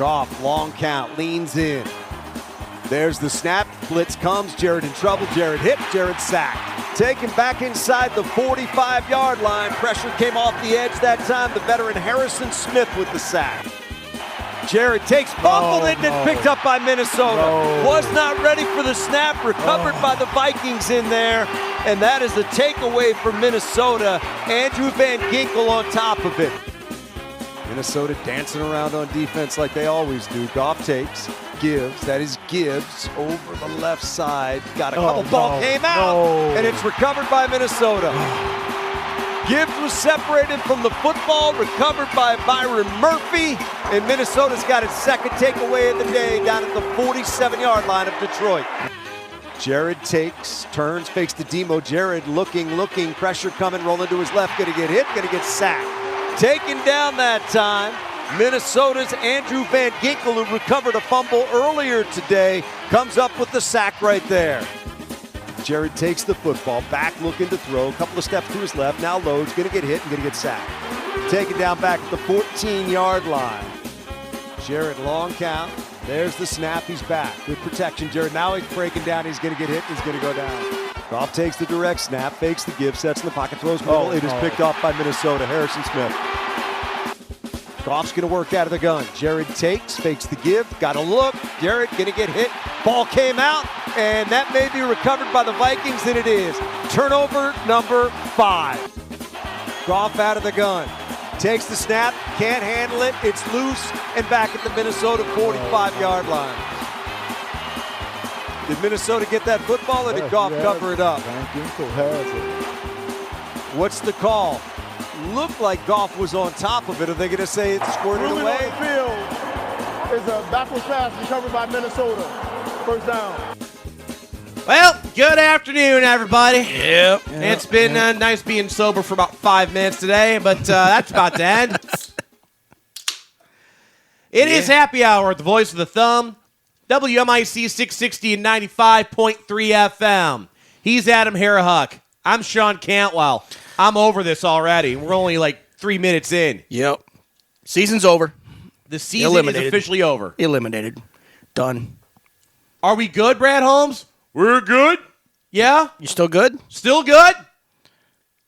Goff, long count, leans in. There's the snap. Blitz comes. Jared in trouble. Jared hit. Jared sacked. Taken back inside the 45-yard line. Pressure came off the edge that time. The veteran Harrison Smith with the sack. Jared takes, fumbled it, and picked up by Minnesota. Was not ready for the snap. Recovered by the Vikings in there. And that is the takeaway for Minnesota. Andrew Van Ginkel on top of it. Minnesota dancing around on defense like they always do. Goff takes, gives, that is Gibbs over the left side. Got a couple, ball came out, and it's recovered by Minnesota. Gibbs was separated from the football, recovered by Byron Murphy, and Minnesota's got its second takeaway of the day down at the 47-yard line of Detroit. Jared takes, turns, fakes the Demo. Jared looking, pressure coming, rolling to his left, gonna get hit, gonna get sacked. Taken down that time, Minnesota's Andrew Van Ginkel, who recovered a fumble earlier today, comes up with the sack right there. Jared takes the football, back looking to throw, a couple of steps to his left, now loads, gonna get hit and gonna get sacked. Taken down back at the 14-yard line. Jared, long count, there's the snap, he's back with protection. Jared, now he's breaking down, he's gonna get hit, he's gonna go down. Goff takes the direct snap, fakes the give, sets in the pocket, throws middle. It is picked off by Minnesota, Harrison Smith. Goff's going to work out of the gun. Jared takes, fakes the give, got a look. Jared going to get hit. Ball came out, and that may be recovered by the Vikings, and it is. Turnover number 5. Goff out of the gun. Takes the snap, can't handle it. It's loose, and back at the Minnesota 45-yard line. Did Minnesota get that football, or did Goff cover it up? What's the call? Looked like Goff was on top of it. Are they going to say it's squirted away? On the field is a backwards pass recovered by Minnesota. First down. Well, good afternoon, everybody. Yep. It's been nice being sober for about 5 minutes today, but that's about to end. It is happy hour at the Voice of the Thumb. WMIC 660 and 95.3 FM. He's Adam Harahuck. I'm Sean Cantwell. I'm over this already. We're only like 3 minutes in. Yep. Season's over. The season is officially over. Eliminated. Done. Are we good, Brad Holmes? We're good. Yeah? You still good? Still good?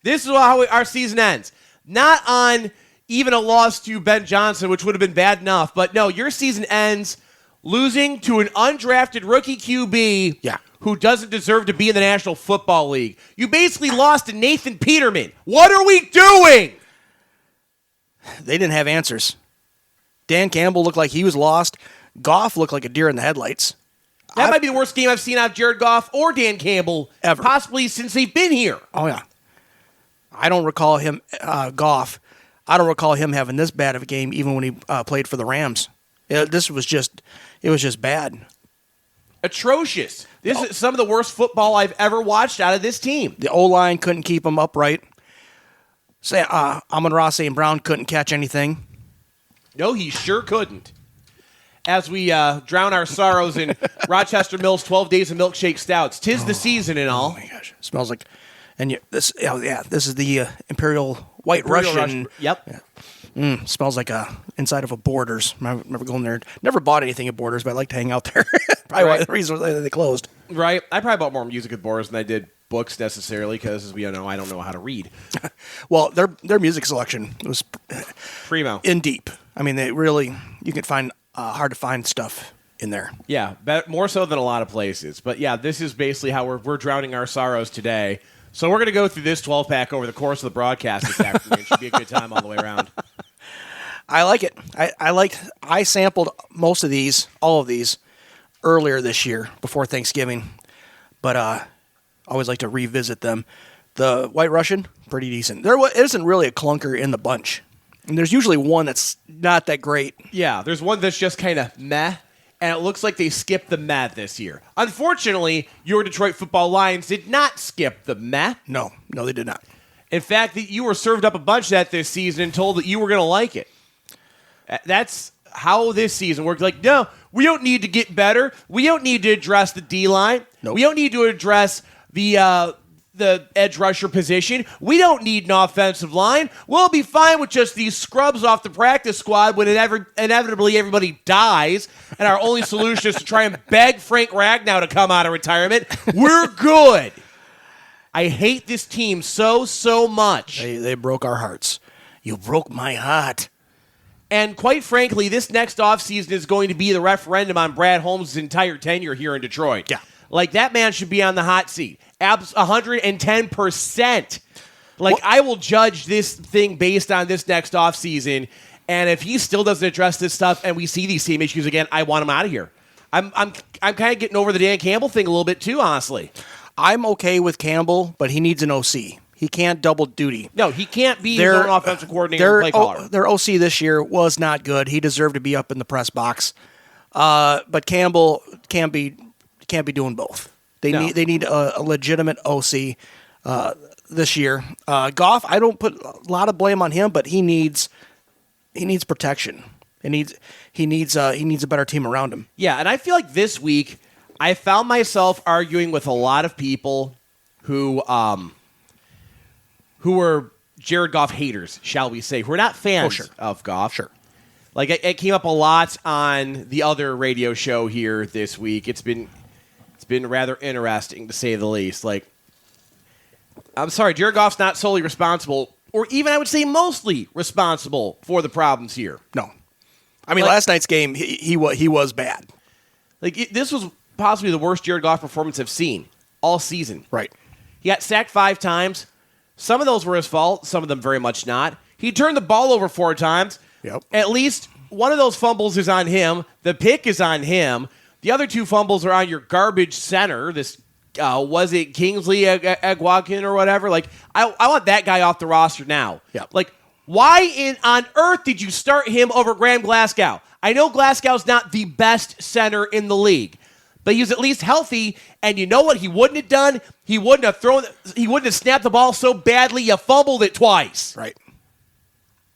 This is how our season ends. Not on even a loss to Ben Johnson, which would have been bad enough. But no, your season ends losing to an undrafted rookie QB who doesn't deserve to be in the National Football League. You basically lost to Nathan Peterman. What are we doing? They didn't have answers. Dan Campbell looked like he was lost. Goff looked like a deer in the headlights. That might be the worst game I've seen out of Jared Goff or Dan Campbell ever. Possibly since they've been here. Oh, yeah. I don't recall him, Goff, I don't recall him having this bad of a game even when he played for the Rams. It was just bad. Atrocious. This is some of the worst football I've ever watched out of this team. The O-line couldn't keep him upright. Amon-Ra St. Brown couldn't catch anything. No, he sure couldn't. As we drown our sorrows in Rochester Mills 12 Days of Milkshake Stouts. 'Tis the season and all. Oh, my gosh. It smells like... And this is the Imperial White Russian. Yep. Yeah. Smells like inside of a Borders. I remember going there. Never bought anything at Borders, but I like to hang out there. Probably one of the reasons they closed. Right. I probably bought more music at Borders than I did books necessarily because, as we all know, I don't know how to read. Well, their music selection was primo. In deep. I mean, you can find hard to find stuff in there. Yeah, more so than a lot of places. But yeah, this is basically how we're drowning our sorrows today. So we're going to go through this 12-pack over the course of the broadcast this afternoon. It should be a good time all the way around. I like it. I sampled all of these, earlier this year before Thanksgiving, but I always like to revisit them. The White Russian, pretty decent. There isn't really a clunker in the bunch. And there's usually one that's not that great. Yeah, there's one that's just kind of meh, and it looks like they skipped the meh this year. Unfortunately, your Detroit Football Lions did not skip the meh. No, they did not. In fact, you were served up a bunch of that this season and told that you were going to like it. That's how this season worked. Like, no, we don't need to get better. We don't need to address the D-line. Nope. We don't need to address the the edge rusher position. We don't need an offensive line. We'll be fine with just these scrubs off the practice squad when inevitably everybody dies, and our only solution is to try and beg Frank Ragnow to come out of retirement. We're good. I hate this team so much. They broke our hearts. You broke my heart. And quite frankly, this next offseason is going to be the referendum on Brad Holmes' entire tenure here in Detroit. Yeah. Like, that man should be on the hot seat. 110%. Like, I will judge this thing based on this next offseason, and if he still doesn't address this stuff and we see these same issues again, I want him out of here. I'm kind of getting over the Dan Campbell thing a little bit too, honestly. I'm okay with Campbell, but he needs an OC. He can't double duty. No, he can't be his own offensive coordinator and play caller. Their OC this year was not good. He deserved to be up in the press box. But Campbell can't be doing both. They need a legitimate OC this year. Goff, I don't put a lot of blame on him, but he needs protection. He needs a better team around him. Yeah, and I feel like this week I found myself arguing with a lot of people who were Jared Goff haters, shall we say, who are not fans of Goff. Sure. Like, it came up a lot on the other radio show here this week. It's been rather interesting, to say the least. Like, I'm sorry, Jared Goff's not solely responsible, or even I would say mostly responsible for the problems here. No. I mean, last night's game, he was bad. Like, this was possibly the worst Jared Goff performance I've seen all season. Right. He got sacked 5 times. Some of those were his fault, some of them very much not. He turned the ball over 4 times. Yep. At least one of those fumbles is on him. The pick is on him. The other 2 fumbles are on your garbage center. This, was it Kingsley Agwakin or whatever? Like, I want that guy off the roster now. Yep. Like, why on earth did you start him over Graham Glasgow? I know Glasgow's not the best center in the league, but he was at least healthy, and you know what he wouldn't have done? He wouldn't have snapped the ball so badly you fumbled it twice. Right.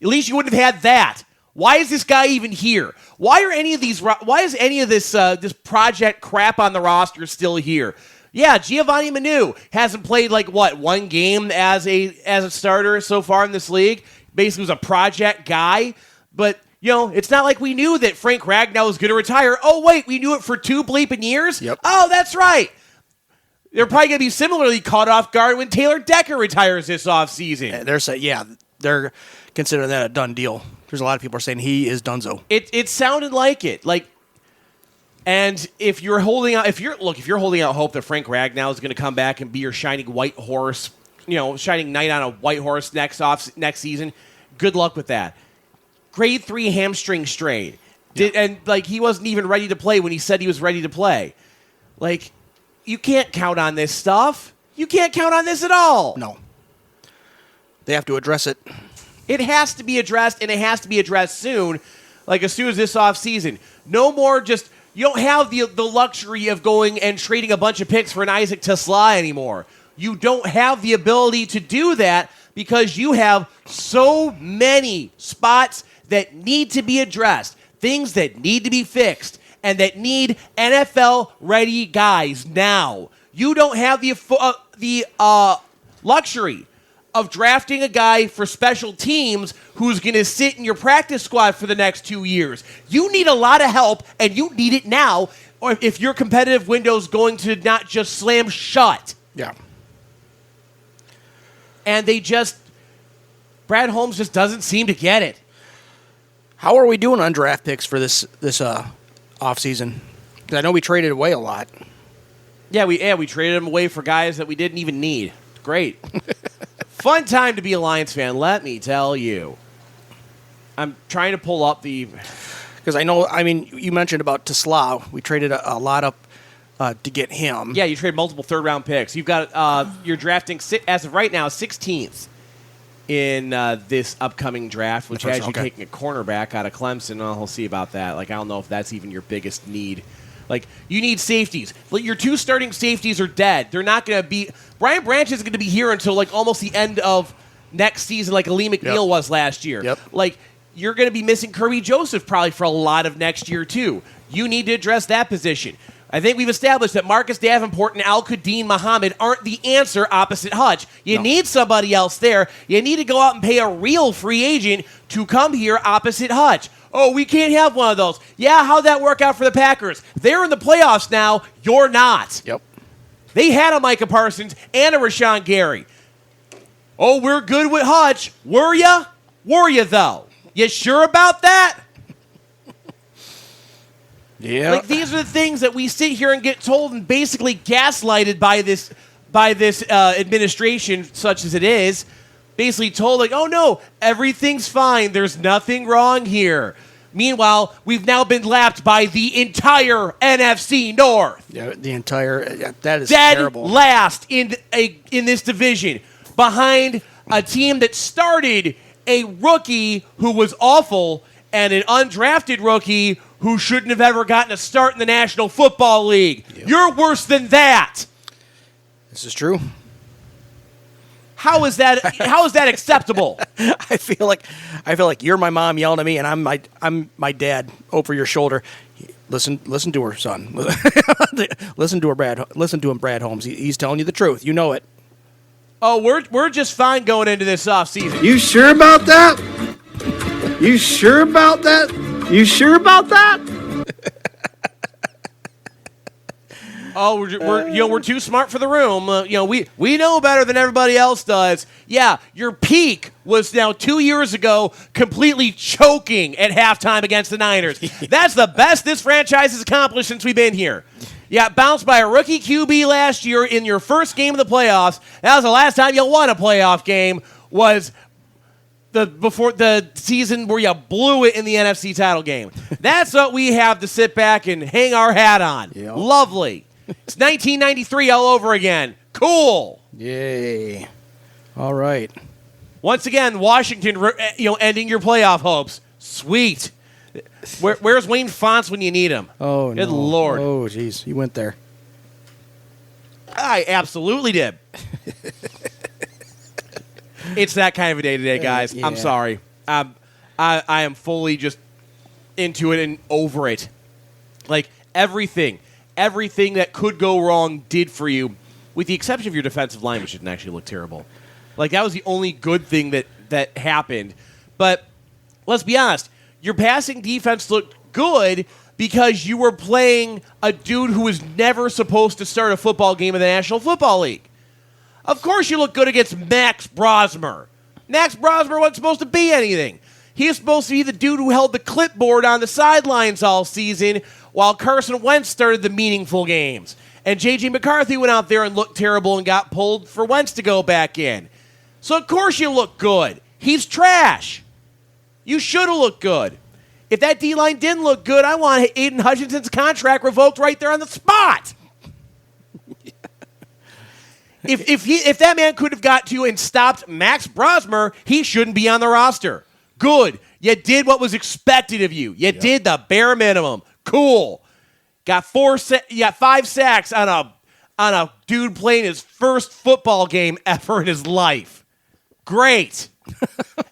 At least you wouldn't have had that. Why is this guy even here? Why is any of this project crap on the roster still here? Yeah, Giovanni Manu hasn't played one game as a starter so far in this league. Basically was a project guy, but it's not like we knew that Frank Ragnow was going to retire. Oh, wait, we knew it for 2 bleeping years? Yep. Oh, that's right. They're probably going to be similarly caught off guard when Taylor Decker retires this offseason. They're considering that a done deal. There's a lot of people are saying he is donezo. It sounded like it. And if you're holding out hope that Frank Ragnow is going to come back and be your shining white horse, shining knight on a white horse next season, good luck with that. Grade 3 hamstring strain. He wasn't even ready to play when he said he was ready to play. Like, you can't count on this stuff. You can't count on this at all. No. They have to address it. It has to be addressed, and it has to be addressed soon, like as soon as this offseason. No more you don't have the luxury of going and trading a bunch of picks for an Isaac Tesla anymore. You don't have the ability to do that because you have so many spots that need to be addressed, things that need to be fixed, and that need NFL-ready guys now. You don't have the luxury of drafting a guy for special teams who's going to sit in your practice squad for the next 2 years. You need a lot of help, and you need it now, or if your competitive window's going to not just slam shut. Yeah. And Brad Holmes just doesn't seem to get it. How are we doing on draft picks for this offseason? Because I know we traded away a lot. Yeah, we traded them away for guys that we didn't even need. Great. Fun time to be a Lions fan, let me tell you. I'm trying to pull up because you mentioned about Tesla. We traded a lot up to get him. Yeah, you traded multiple third-round picks. You've got you're drafting, as of right now, 16th in this upcoming draft, which has you taking a cornerback out of Clemson. We'll see about that. I don't know if that's even your biggest need. You need safeties. Your 2 starting safeties are dead. They're not going to be... Brian Branch isn't going to be here until, almost the end of next season, like Lee McNeil was last year. Yep. You're going to be missing Kirby Joseph probably for a lot of next year, too. You need to address that position. I think we've established that Marcus Davenport and Al-Qadim Muhammad aren't the answer opposite Hutch. You need somebody else there. You need to go out and pay a real free agent to come here opposite Hutch. Oh, we can't have one of those. Yeah, how'd that work out for the Packers? They're in the playoffs now. You're not. Yep. They had a Micah Parsons and a Rashawn Gary. Oh, we're good with Hutch. Were ya? Were ya, though? You sure about that? Yeah. Like, these are the things that we sit here and get told and basically gaslighted by this administration, such as it is. Basically told, like, oh, no, everything's fine. There's nothing wrong here. Meanwhile, we've now been lapped by the entire NFC North. Yeah, the entire that is Dead terrible. last in this division, behind a team that started a rookie who was awful and an undrafted rookie who shouldn't have ever gotten a start in the National Football League. Yep. You're worse than that. This is true. How is that acceptable? I feel like you're my mom yelling at me, and I'm my dad over your shoulder. Listen to her, son. Listen to him, Brad Holmes. He's telling you the truth. You know it. Oh, we're just fine going into this offseason. You sure about that? You sure about that? You sure about that? Oh, we're too smart for the room. We know better than everybody else does. Yeah, your peak was now 2 years ago, completely choking at halftime against the Niners. That's the best this franchise has accomplished since we've been here. Yeah, bounced by a rookie QB last year in your first game of the playoffs. That was the last time you won a playoff game. Was before the season where you blew it in the NFC title game. That's what we have to sit back and hang our hat on. Yep. Lovely. It's 1993 all over again. Cool. Yay. All right. Once again, Washington, ending your playoff hopes. Sweet. Where's Wayne Fonts when you need him? Oh, Good no. Lord. Oh, jeez. You went there. I absolutely did. It's that kind of a day today, guys. Yeah. I'm sorry. I am fully just into it and over it. Like, everything that could go wrong did for you, with the exception of your defensive line, which didn't actually look terrible. Like, that was the only good thing that happened. But let's be honest. Your passing defense looked good because you were playing a dude who was never supposed to start a football game in the National Football League. Of course you look good against Max Brosmer. Max Brosmer wasn't supposed to be anything. He was supposed to be the dude who held the clipboard on the sidelines all season while Carson Wentz started the meaningful games. And J.J. McCarthy went out there and looked terrible and got pulled for Wentz to go back in. So of course you look good. He's trash. You should have looked good. If that D-line didn't look good, I want Aiden Hutchinson's contract revoked right there on the spot. If that man could have got to you and stopped Max Brosmer, he shouldn't be on the roster. Good. You did what was expected of you. You did the bare minimum. Cool. Got 5 sacks on a dude playing his first football game ever in his life. Great.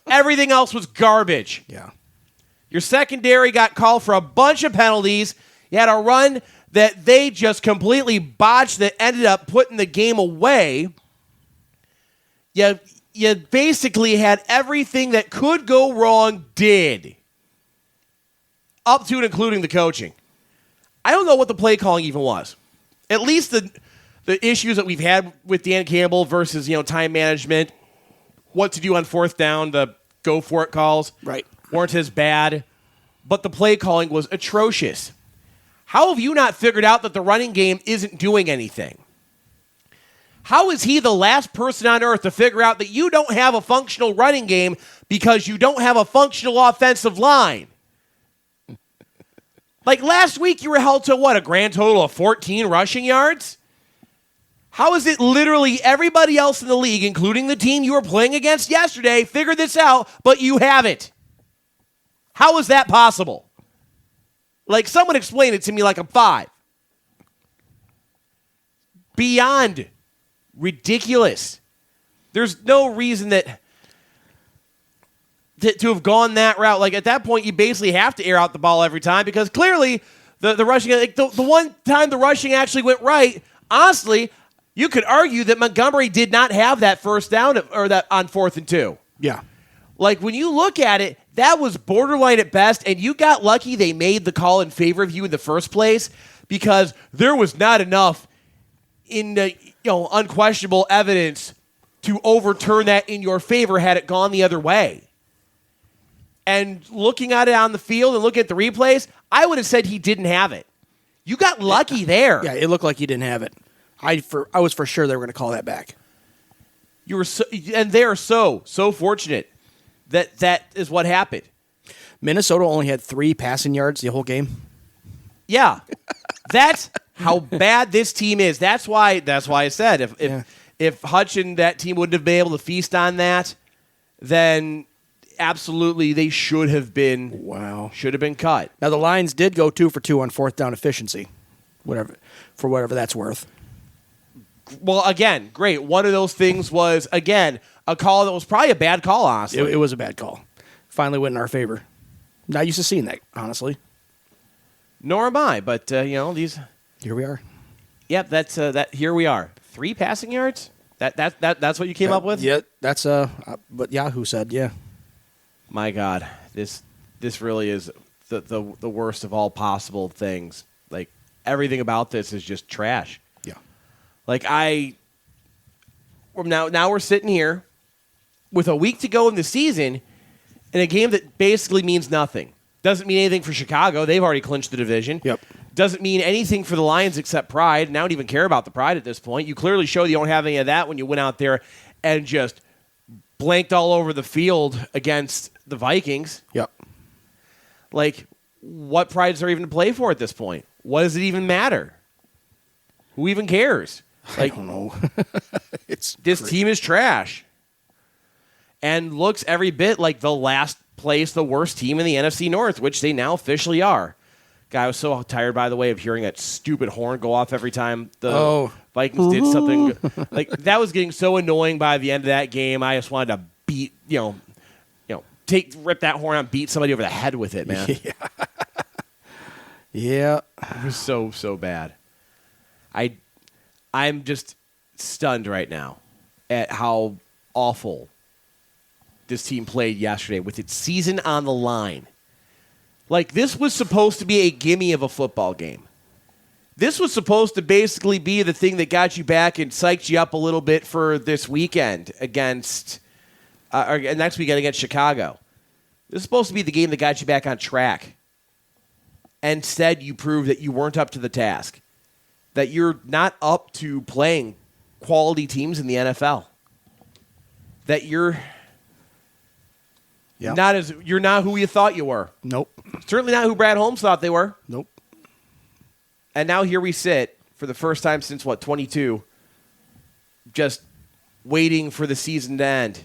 Everything else was garbage. Yeah. Your secondary got called for a bunch of penalties. You had a run that they just completely botched that ended up putting the game away. You basically had everything that could go wrong did. Up to and including the coaching. I don't know what the play calling even was. At least the issues that we've had with Dan Campbell versus, time management, what to do on fourth down, the go for it calls weren't as bad, but the play calling was atrocious. How have you not figured out that the running game isn't doing anything? How is he the last person on earth to figure out that you don't have a functional running game because you don't have a functional offensive line? Like last week you were held to a grand total of 14 rushing yards? How is it literally everybody else in the league, including the team you were playing against yesterday, figured this out, but you haven't? How is that possible? Like, someone explain it to me like I'm 5. Beyond ridiculous. There's no reason that to have gone that route. Like, at that point, you basically have to air out the ball every time because clearly the rushing, like the one time the rushing actually went right, honestly, you could argue that Montgomery did not have that first down or that on 4th and 2. Yeah. Like, when you look at it, that was borderline at best, and you got lucky they made the call in favor of you in the first place because there was not enough unquestionable evidence to overturn that in your favor had it gone the other way. And looking at it on the field and looking at the replays, I would have said he didn't have it. You got lucky there. Yeah, it looked like he didn't have it. I was for sure they were going to call that back. And they are so fortunate that is what happened. Minnesota only had 3 passing yards the whole game. Yeah, that's how bad this team is. That's why I said if Hutch and that team wouldn't have been able to feast on that, then absolutely they should have been cut. Now the Lions did go 2 for 2 on 4th down efficiency, whatever that's worth. Well, again, great. One of those things was, again, a call that was probably a bad call, honestly. It was a bad call. Finally went in our favor. Not used to seeing that, honestly. Nor am I, but these. Here we are. Yep, that's that. Here we are. 3 passing yards. That's what you came up with. Yeah, that's what Yahoo said. Yeah. My God, this really is the worst of all possible things. Like, everything about this is just trash. Yeah. Like, now we're sitting here with a week to go in the season in a game that basically means nothing. Doesn't mean anything for Chicago. They've already clinched the division. Yep. Doesn't mean anything for the Lions except pride. And I don't even care about the pride at this point. You clearly showed you don't have any of that when you went out there and just blanked all over the field against the Vikings. Yep. Like, what pride is there even to play for at this point? What does it even matter? Who even cares? Like, I don't know. This team is trash and looks every bit like the last place, the worst team in the NFC North, which they now officially are. God, I was so tired, by the way, of hearing that stupid horn go off every time the Vikings did something. Like, that was getting so annoying by the end of that game. I just wanted to beat, rip that horn out and beat somebody over the head with it, man. Yeah. It was so bad. I'm just stunned right now at how awful this team played yesterday with its season on the line. Like, this was supposed to be a gimme of a football game. This was supposed to basically be the thing that got you back and psyched you up a little bit for this weekend against or next weekend against Chicago. This is supposed to be the game that got you back on track. Instead, you proved that you weren't up to the task, that you're not up to playing quality teams in the NFL, that you're not who you thought you were. Nope. Certainly not who Brad Holmes thought they were. Nope. And now here we sit for the first time since 22, just waiting for the season to end,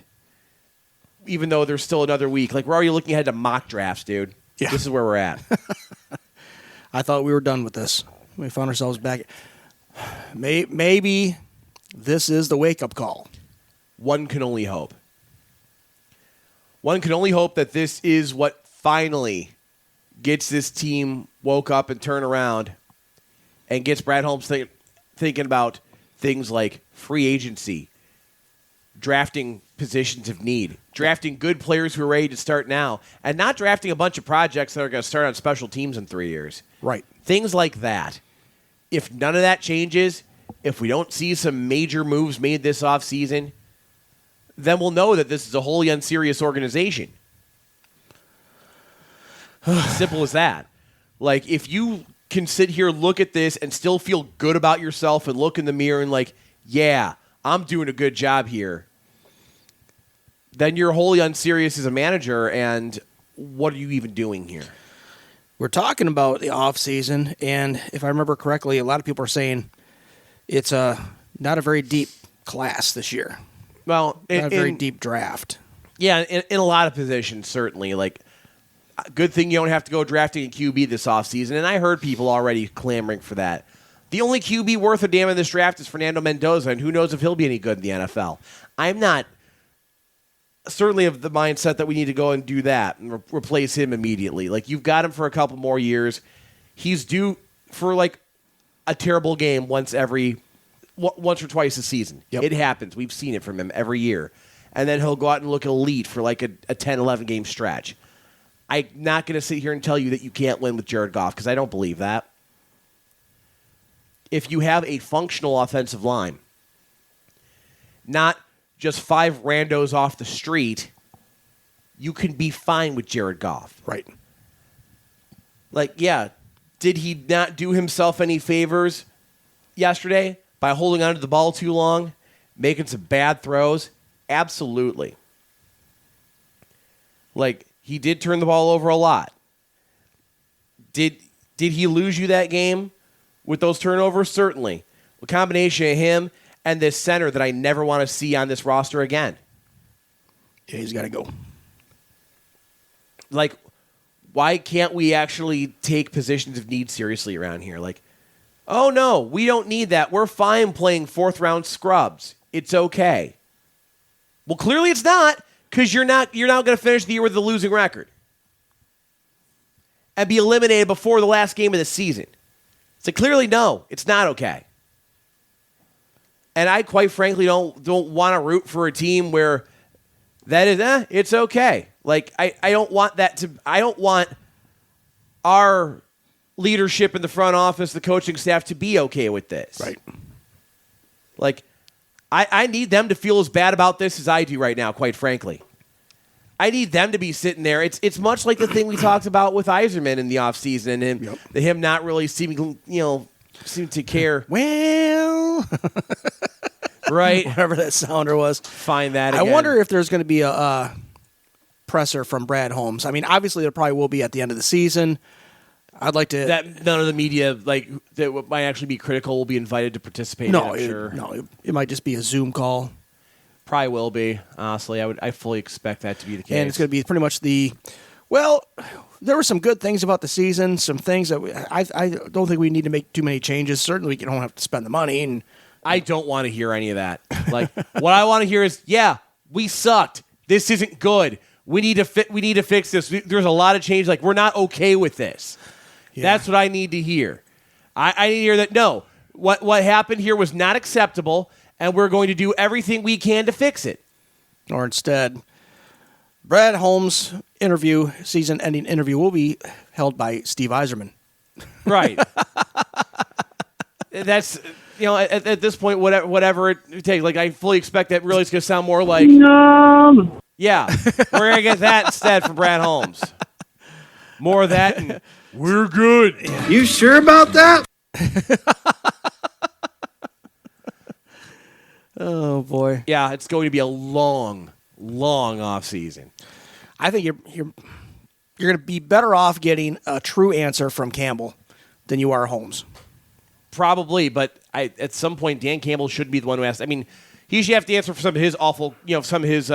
even though there's still another week. Like, we're already looking ahead to mock drafts, dude. Yeah. This is where we're at. I thought we were done with this. We found ourselves back. Maybe this is the wake-up call. One can only hope. One can only hope that this is what finally gets this team woke up and turned around and gets Brad Holmes thinking about things like free agency, drafting positions of need, drafting good players who are ready to start now, and not drafting a bunch of projects that are going to start on special teams in 3 years. Right. Things like that. If none of that changes, if we don't see some major moves made this offseason, then we'll know that this is a wholly unserious organization. Simple as that. Like, if you can sit here, look at this, and still feel good about yourself and look in the mirror and like, yeah, I'm doing a good job here, then you're wholly unserious as a manager, and what are you even doing here? We're talking about the offseason, and if I remember correctly, a lot of people are saying it's not a very deep class this year. Well, not a very deep draft. Yeah, in a lot of positions, certainly. Like, good thing you don't have to go drafting a QB this offseason, and I heard people already clamoring for that. The only QB worth a damn in this draft is Fernando Mendoza, and who knows if he'll be any good in the NFL. I'm not certainly of the mindset that we need to go and do that and replace him immediately. Like, you've got him for a couple more years. he's due for like a terrible game once or twice a season. Yep. It happens. We've seen it from him every year. And then he'll go out and look elite for like a 10, 11 game stretch. I'm not going to sit here and tell you that you can't win with Jared Goff because I don't believe that. If you have a functional offensive line, not just 5 randos off the street, you can be fine with Jared Goff. Right. Like, yeah, did he not do himself any favors yesterday by holding onto the ball too long, making some bad throws? Absolutely. Like, he did turn the ball over a lot. Did he lose you that game with those turnovers? Certainly. A combination of him and this center that I never want to see on this roster again. Yeah, he's got to go. Like, why can't we actually take positions of need seriously around here? Like, oh, no, we don't need that. We're fine playing 4th-round scrubs. It's okay. Well, clearly it's not, because you're not going to finish the year with a losing record and be eliminated before the last game of the season. So clearly, no, it's not okay. And I quite frankly don't want to root for a team where that is, it's okay. Like, I don't want that to, I don't want our leadership in the front office, the coaching staff to be okay with this. Right. Like, I need them to feel as bad about this as I do right now, quite frankly. I need them to be sitting there. It's much like the thing we talked about with Yzerman in the offseason and him not really seeming to care. Well, right. Whatever that sounder was. Find that again. I wonder if there's going to be a presser from Brad Holmes. I mean, obviously there probably will be at the end of the season. I'd like to that none of the media that might actually be critical will be invited to participate. No, it might just be a Zoom call. Probably will be. Honestly, I fully expect that to be the case. And it's going to be pretty much there were some good things about the season, some things that I don't think we need to make too many changes. Certainly, we don't have to spend the money. And I don't want to hear any of that. Like, what I want to hear is, yeah, we sucked. This isn't good. We need to fix this. There's a lot of change. Like, we're not okay with this. Yeah. That's what I need to hear. I need to hear that, no, what happened here was not acceptable, and we're going to do everything we can to fix it. Or instead, Brad Holmes' season-ending interview will be held by Steve Yzerman. Right. That's, at this point, whatever it takes. Like, I fully expect that really it's going to sound more like, yeah, we're going to get that instead from Brad Holmes. More of that, and we're good. You sure about that? Oh, boy. Yeah, it's going to be a long, long off season. I think you're going to be better off getting a true answer from Campbell than you are Holmes. Probably, but at some point, Dan Campbell should be the one who asks. I mean, he should have to answer for some of his awful, some of his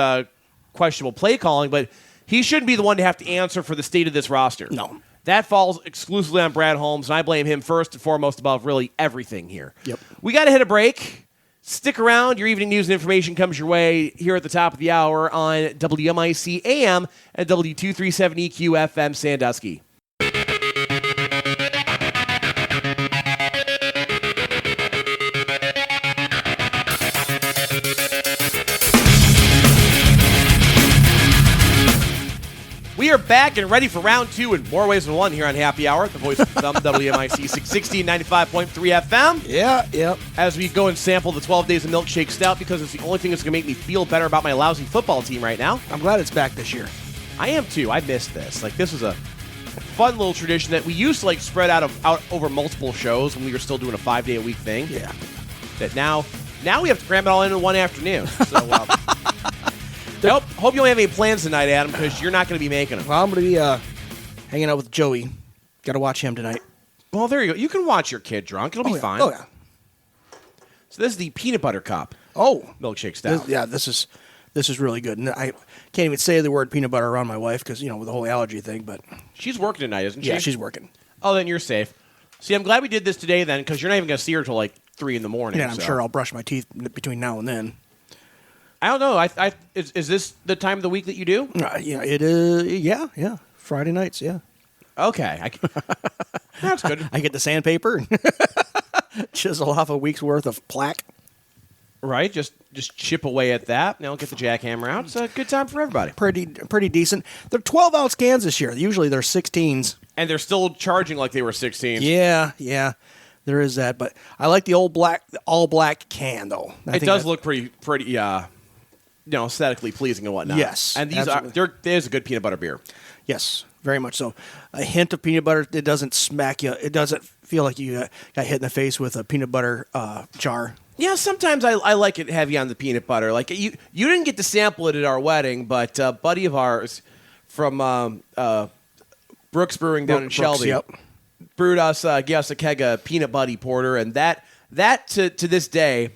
questionable play calling, but he shouldn't be the one to have to answer for the state of this roster. No. That falls exclusively on Brad Holmes, and I blame him first and foremost above really everything here. Yep. We got to hit a break. Stick around. Your evening news and information comes your way here at the top of the hour on WMIC AM and W237EQ FM Sandusky. We are back and ready for round 2 in more ways than one here on Happy Hour, the voice of WMIC 660 and 95.3 FM. Yeah, yep. As we go and sample the 12 Days of Milkshake Stout because it's the only thing that's going to make me feel better about my lousy football team right now. I'm glad it's back this year. I am too. I missed this. Like, this was a fun little tradition that we used to spread out over multiple shows when we were still doing a 5-day-a-week thing. Yeah. That now we have to cram it all in one afternoon. So, hope you don't have any plans tonight, Adam, because you're not going to be making them. Well, I'm going to be hanging out with Joey. Got to watch him tonight. Well, there you go. You can watch your kid drunk. It'll be fine. Oh, yeah. So this is the peanut butter cup. Oh. Milkshake Stout. This is really good. And I can't even say the word peanut butter around my wife because, with the whole allergy thing. But she's working tonight, isn't she? Yeah, she's working. Oh, then you're safe. See, I'm glad we did this today then because you're not even going to see her until 3 in the morning. Yeah, I'm sure I'll brush my teeth between now and then. I don't know. Is this the time of the week that you do? Yeah, it is. Yeah. Friday nights, yeah. Okay. That's good. I get the sandpaper and chisel off a week's worth of plaque. Right? Just chip away at that. Now get the jackhammer out. It's a good time for everybody. Pretty decent. They're 12-ounce cans this year. Usually they're 16s. And they're still charging like they were 16s. Yeah. There is that, but I like the all black can though. It does look pretty aesthetically pleasing and whatnot. Yes, and there's a good peanut butter beer. Yes, very much so. A hint of peanut butter. It doesn't smack you. It doesn't feel like you got hit in the face with a peanut butter jar. Yeah, sometimes I like it heavy on the peanut butter. Like you didn't get to sample it at our wedding, but a buddy of ours from Brooks Brewing down in Shelby. Yep. Brewed us, gave us a keg of peanut buddy porter, and that to this day,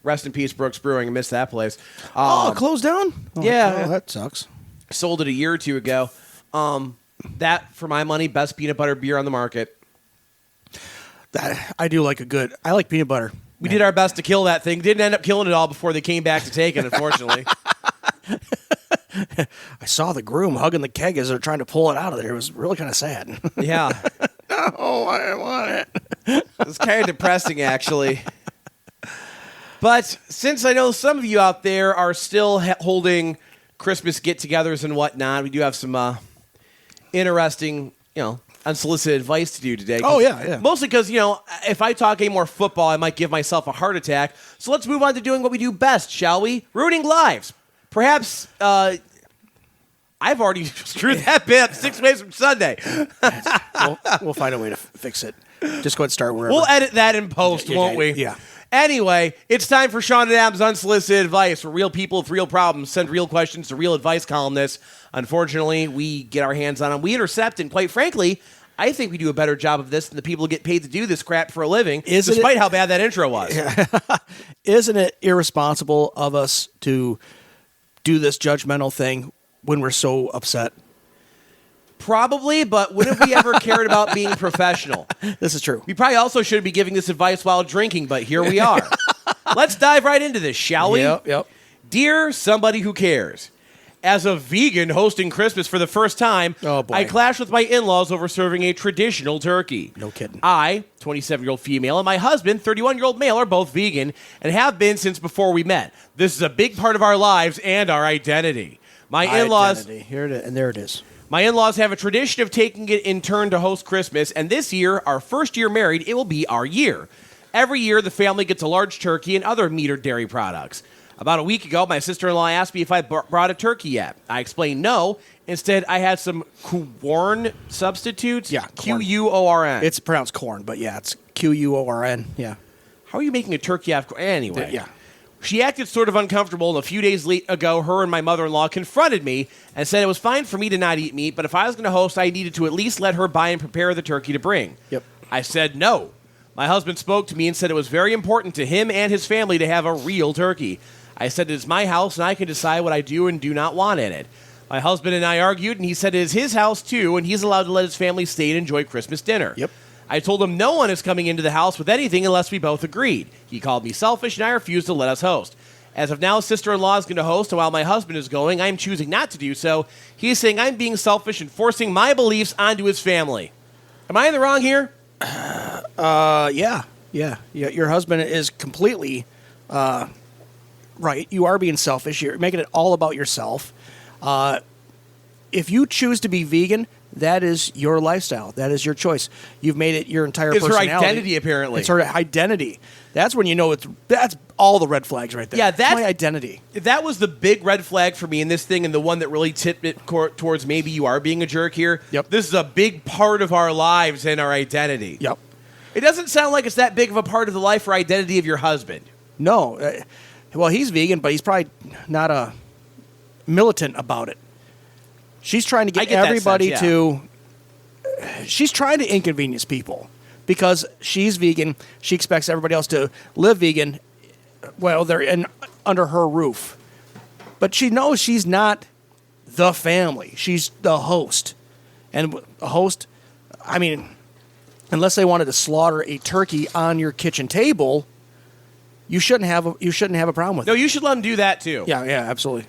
rest in peace, Brooks Brewing. I miss that place. Closed down? Yeah. Oh, that sucks. Sold it a year or two ago. That, for my money, best peanut butter beer on the market. That I do like I like peanut butter. We did our best to kill that thing. Didn't end up killing it all before they came back to take it, unfortunately. I saw the groom hugging the keg as they're trying to pull it out of there. It was really kind of sad. Yeah. Oh, I want it. It's kind of depressing, actually. But since I know some of you out there are still holding Christmas get-togethers and whatnot, we do have some interesting, unsolicited advice to do today. Oh, yeah. Mostly because, if I talk any more football, I might give myself a heart attack. So let's move on to doing what we do best, shall we? Ruining lives. Perhaps I've already screwed that bit up 6 ways from Sunday. We'll find a way to fix it. Just go ahead and start wherever. We'll edit that in post, won't we? Yeah. Anyway, it's time for Sean and Adam's Unsolicited Advice, where real people with real problems send real questions to real advice columnists. Unfortunately, we get our hands on them. We intercept, and quite frankly, I think we do a better job of this than the people who get paid to do this crap for a living, despite how bad that intro was. Isn't it irresponsible of us to do this judgmental thing when we're so upset? Probably, but when have we ever cared about being professional? This is true. We probably also shouldn't be giving this advice while drinking, but here we are. Let's dive right into this, shall we? Yep. Dear somebody who cares, as a vegan hosting Christmas for the first time, oh boy, I clashed with my in-laws over serving a traditional turkey. No kidding. I, 27-year-old female, and my husband, 31-year-old male, are both vegan and have been since before we met. This is a big part of our lives and our identity. My in-laws... Here it is, and there it is. My in-laws have a tradition of taking it in turn to host Christmas, and this year, our first year married, it will be our year. Every year, the family gets a large turkey and other meat or dairy products. About a week ago, my sister-in-law asked me if I brought a turkey yet. I explained no. Instead, I had some corn substitutes. Yeah, corn. Q-U-O-R-N. It's pronounced corn, but yeah, it's Q-U-O-R-N. Yeah. How are you making a turkey out of corn? Anyway. Yeah. She acted sort of uncomfortable, and a few days ago, her and my mother-in-law confronted me and said it was fine for me to not eat meat, but if I was going to host, I needed to at least let her buy and prepare the turkey to bring. Yep. I said no. My husband spoke to me and said it was very important to him and his family to have a real turkey. I said it is my house, and I can decide what I do and do not want in it. My husband and I argued, and he said it is his house, too, and he's allowed to let his family stay and enjoy Christmas dinner. Yep. I told him no one is coming into the house with anything unless we both agreed. He called me selfish, and I refused to let us host. As of now, sister-in-law is going to host, and while my husband is going, I'm choosing not to do so. He's saying I'm being selfish and forcing my beliefs onto his family. Am I in the wrong here? Yeah. Your husband is completely right. You are being selfish. You're making it all about yourself. If you choose to be vegan, that is your lifestyle. That is your choice. You've made it your entire personality. It's her identity, apparently. It's her identity. That's when you know that's all the red flags right there. Yeah, that's my identity. That was the big red flag for me in this thing, and the one that really tipped it towards maybe you are being a jerk here. Yep. This is a big part of our lives and our identity. Yep. It doesn't sound like it's that big of a part of the life or identity of your husband. No. Well, he's vegan, but he's probably not a militant about it. She's trying to get everybody to... She's trying to inconvenience people because she's vegan. She expects everybody else to live vegan. Well, they're under her roof. But she knows she's not the family. She's the host. And a host, I mean, unless they wanted to slaughter a turkey on your kitchen table, you shouldn't have a problem with it. No, you should let them do that too. Yeah, absolutely.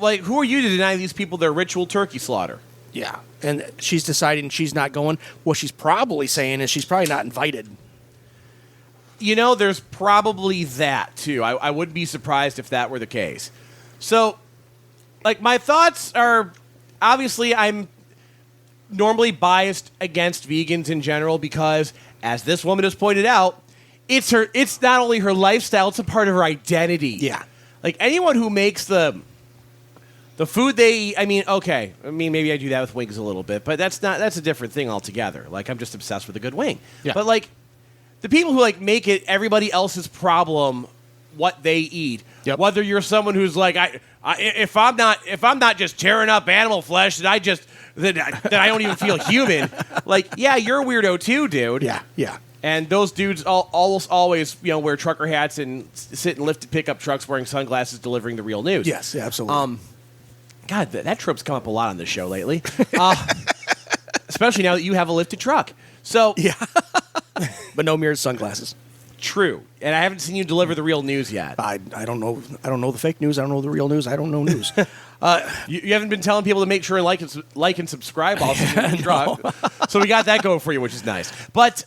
Like, who are you to deny these people their ritual turkey slaughter? Yeah, and she's deciding she's not going. What she's probably saying is she's probably not invited. You know, there's probably that, too. I wouldn't be surprised if that were the case. So, like, my thoughts are, obviously, I'm normally biased against vegans in general because, as this woman has pointed out, it's not only her lifestyle, it's a part of her identity. Yeah. Like, anyone who makes the food they eat, maybe I do that with wings a little bit, but that's a different thing altogether. Like, I'm just obsessed with a good wing. Yeah. But, like, the people who, like, make it everybody else's problem what they eat, whether you're someone who's like, if I'm not just tearing up animal flesh, that I don't even feel human. Like, yeah, you're a weirdo too, dude. Yeah. And those dudes almost always, wear trucker hats and sit and lift pickup trucks wearing sunglasses delivering the real news. Yes, absolutely. God, that trope's come up a lot on this show lately. Especially now that you have a lifted truck. So yeah. But no mirrored sunglasses. True. And I haven't seen you deliver the real news yet. I don't know. I don't know the fake news. I don't know the real news. I don't know news. You haven't been telling people to make sure and like and subscribe also. So we got that going for you, which is nice. But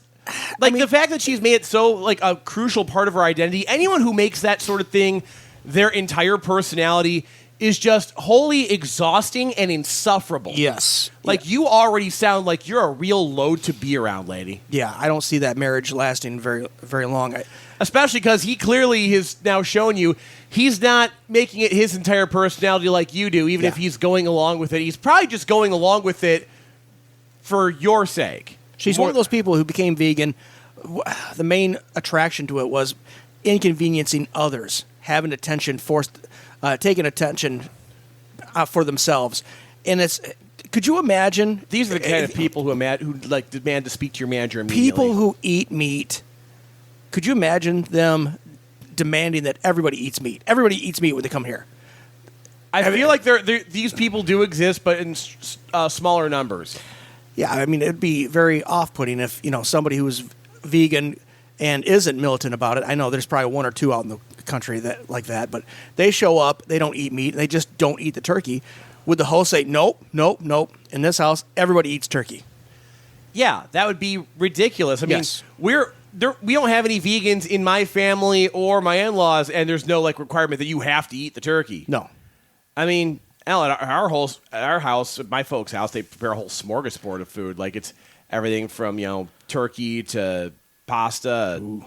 the fact that she's made it so like a crucial part of her identity, anyone who makes that sort of thing their entire personality is just wholly exhausting and insufferable. Yes. You already sound like you're a real load to be around, lady. Yeah, I don't see that marriage lasting very, very long. Especially because he clearly has now shown you he's not making it his entire personality like you do, even if he's going along with it. He's probably just going along with it for your sake. She's one of those people who became vegan. The main attraction to it was inconveniencing others, having attention taking attention for themselves. And could you imagine? These are the kind of people who demand to speak to your manager immediately. People who eat meat. Could you imagine them demanding that everybody eats meat? Everybody eats meat when they come here. I feel like these people do exist, but in smaller numbers. Yeah, it'd be very off-putting if somebody who's vegan and isn't militant about it. I know there's probably one or two out in the country that, but they show up, they don't eat meat, and they just don't eat the turkey. Would the host say, nope, in this house, everybody eats turkey? Yeah, that would be ridiculous. Yes. We don't have any vegans in my family or my in-laws, and there's no requirement that you have to eat the turkey. No. At our house, my folks' house, they prepare a whole smorgasbord of food. It's everything from turkey to pasta. Ooh.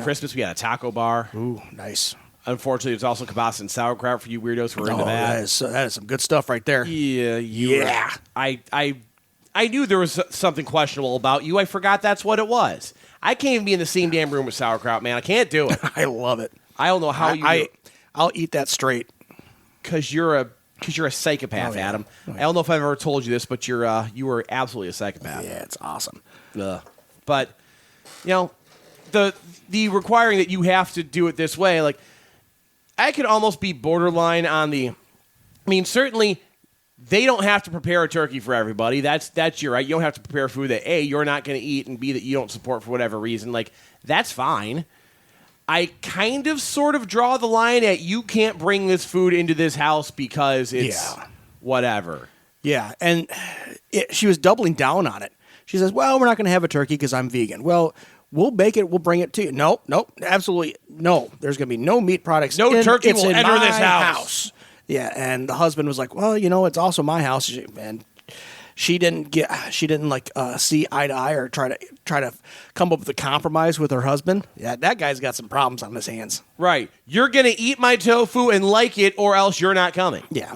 Christmas we had a taco bar. Ooh, nice. Unfortunately, there's also kielbasa and sauerkraut for you weirdos who are into that. That is some good stuff right there. Yeah. I knew there was something questionable about you. I forgot that's what it was. I can't even be in the same damn room with sauerkraut, man. I can't do it. I love it. I don't know how you do it. I'll eat that straight. Because you're a psychopath, Adam. Oh, yeah. I don't know if I've ever told you this, but you were absolutely a psychopath. Yeah, it's awesome. But the requiring that you have to do it this way, I could almost be borderline on the. Certainly, they don't have to prepare a turkey for everybody. That's your right. You don't have to prepare food that A, you're not going to eat, and B, that you don't support for whatever reason. That's fine. I kind of sort of draw the line at you can't bring this food into this house because it's whatever. Yeah, and she was doubling down on it. She says, well, we're not going to have a turkey because I'm vegan. Well, we'll bake it. We'll bring it to you. Nope, absolutely no. There's going to be no meat products. No turkey will enter this house. Yeah, and the husband was like, well, it's also my house. And she didn't see eye to eye or try to come up with a compromise with her husband. Yeah, that guy's got some problems on his hands. Right. You're going to eat my tofu and like it, or else you're not coming. Yeah,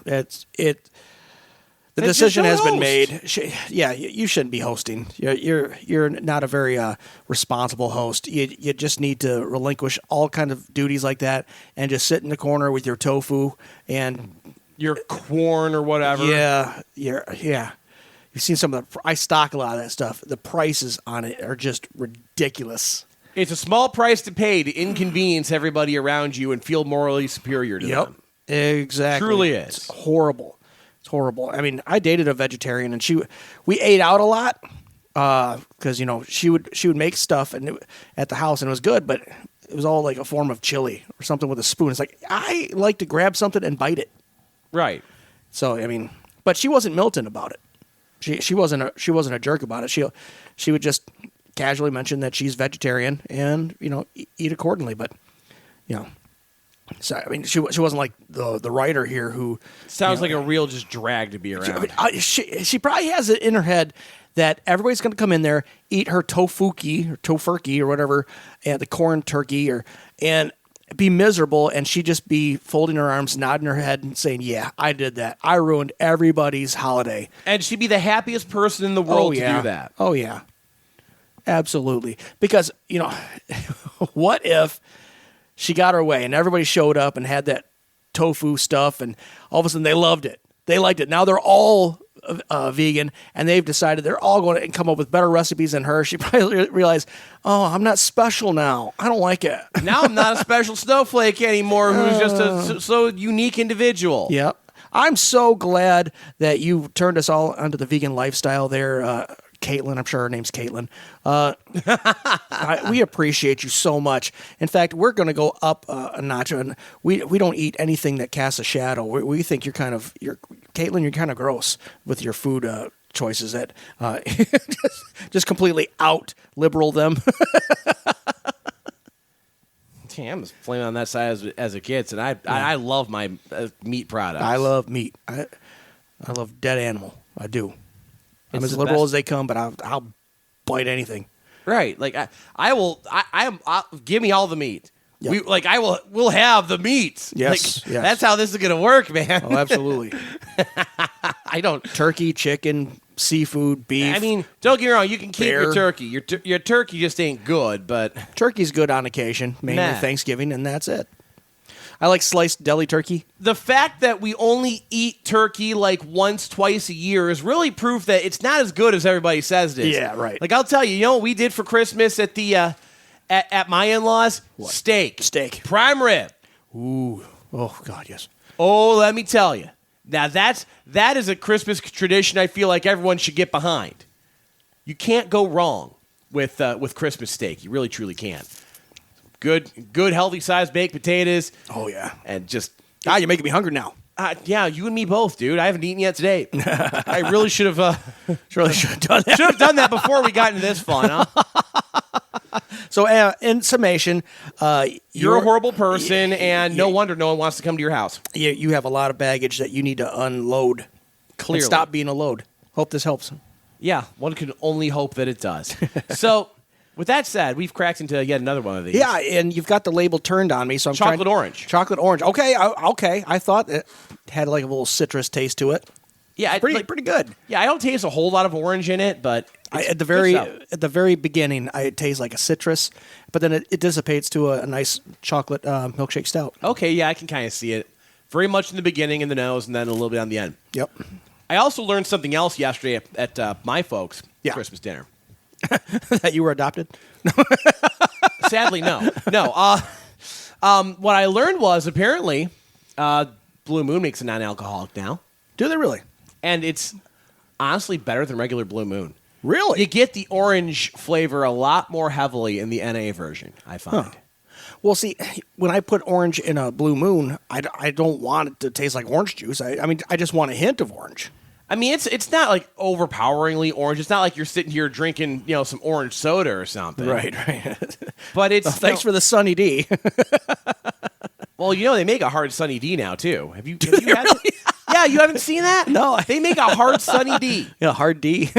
the decision has been made. You shouldn't be hosting. You're not a very responsible host. You just need to relinquish all kinds of duties like that and just sit in the corner with your tofu and your corn or whatever. Yeah. You've seen some of I stock a lot of that stuff. The prices on it are just ridiculous. It's a small price to pay to inconvenience everybody around you and feel morally superior to them. Exactly. Truly is. It's horrible. I dated a vegetarian, and we ate out a lot because she would make stuff at the house, and it was good, but it was all like a form of chili or something with a spoon. It's I like to grab something and bite it. Right. So But she wasn't militant about it. She wasn't a jerk about it. She would just casually mention that she's vegetarian and eat accordingly. But so I mean, she wasn't like the writer here who sounds like a real just drag to be around. She probably has it in her head that everybody's going to come in there, eat her tofurkey or whatever, and the corn turkey and be miserable, and she'd just be folding her arms, nodding her head, and saying, "Yeah, I did that. I ruined everybody's holiday." And she'd be the happiest person in the world to do that. Oh yeah, absolutely. Because what if she got her way and everybody showed up and had that tofu stuff, and all of a sudden they loved it. They liked it. Now they're all vegan, and they've decided they're all going to come up with better recipes than her. She probably realized, oh, I'm not special now. I don't like it. Now I'm not a special snowflake anymore who's just a so unique individual. Yep. I'm so glad that you turned us all onto the vegan lifestyle there, Caitlin. I'm sure her name's Caitlin. We appreciate you so much. In fact, we're going to go up a notch, and we don't eat anything that casts a shadow. We think Caitlin, you're kind of gross with your food choices that just completely out liberal them. Damn, I was flaming on that side as a kid, and I love my meat products. I love meat. I love dead animal. I do. I'm It's as the liberal best. as they come, but I'll bite anything. Right, like I'll give me all the meat. Yep. We'll have the meat. Yes, yes. That's how this is gonna work, man. Oh, absolutely. I don't. Turkey, chicken, seafood, beef. I mean, don't get me wrong. You can keep your Bear. turkey. Your turkey just ain't good, but Turkey's good on occasion, mainly Nah. Thanksgiving, and that's it. I like sliced deli turkey. the fact that we only eat turkey like once, twice a year is really proof that it's not as good as everybody says it is. Yeah, right. Like I'll tell you, what we did for Christmas at the at my in-laws? Steak. Prime rib. Ooh. Oh, God, yes. Oh, let me tell you. Now that is a Christmas tradition I feel like everyone should get behind. You can't go wrong with Christmas steak. You really truly can't. Good healthy sized baked potatoes. Oh, yeah. And just You're making me hungry now. yeah, you and me both, dude. I haven't eaten yet today. I really should have Really should have done that. should have done that before we got into this fun, huh? So, in summation, You're a horrible person, and no wonder no one wants to come to your house. you have a lot of baggage that you need to unload. Clearly. And stop being a load. Hope this helps. Yeah, one can only hope that it does. So, with that said, we've cracked into yet another one of these. Yeah, and you've got the label turned on me, so I'm Chocolate orange. Chocolate orange. Okay, okay. I thought it had like a little citrus taste to it. Yeah, Pretty good. Yeah, I don't taste a whole lot of orange in it, but At the good very beginning, it tastes like a citrus, but then it dissipates to a nice chocolate milkshake stout. okay, yeah, I can kind of see it. Very much in the beginning, in the nose, and then a little bit on the end. Yep. I also learned something else yesterday at my folks' Yeah. Christmas dinner. That you were adopted? Sadly, no. No. What I learned was apparently Blue Moon makes a non-alcoholic now, Do they really? and it's honestly better than regular Blue Moon. Really? You get the orange flavor a lot more heavily in the NA version, I find. Huh. Well, see, when I put orange in a Blue Moon, I don't want it to taste like orange juice. I mean, I just want a hint of orange. I mean, it's not like overpoweringly orange. It's not like you're sitting here drinking, some orange soda or something. Right. But it's Thanks for the Sunny D. Well, they make a hard Sunny D now too. Have you had it? Yeah, you haven't seen that? No. They make a hard Sunny D. Yeah, hard D.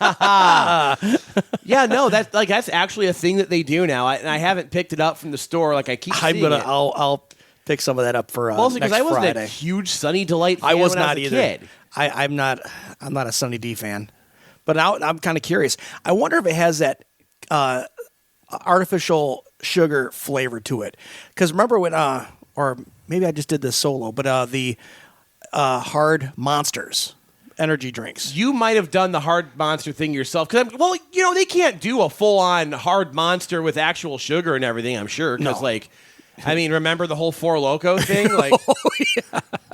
Yeah, no, that's actually a thing that they do now. And I haven't picked it up from the store. Like I keep seeing it. I'll pick some of that up for Mostly because next I wasn't Friday. a huge Sunny Delight fan I was when not I was a either. kid. I'm not a Sunny D fan, but now I'm kind of curious. I wonder if it has that artificial sugar flavor to it. Because remember when, or maybe I just did this solo, but the hard Monsters energy drinks. You might have done the hard Monster thing yourself. Because they can't do a full-on hard Monster with actual sugar and everything. I'm sure because No. remember the whole Four Loko thing? Like,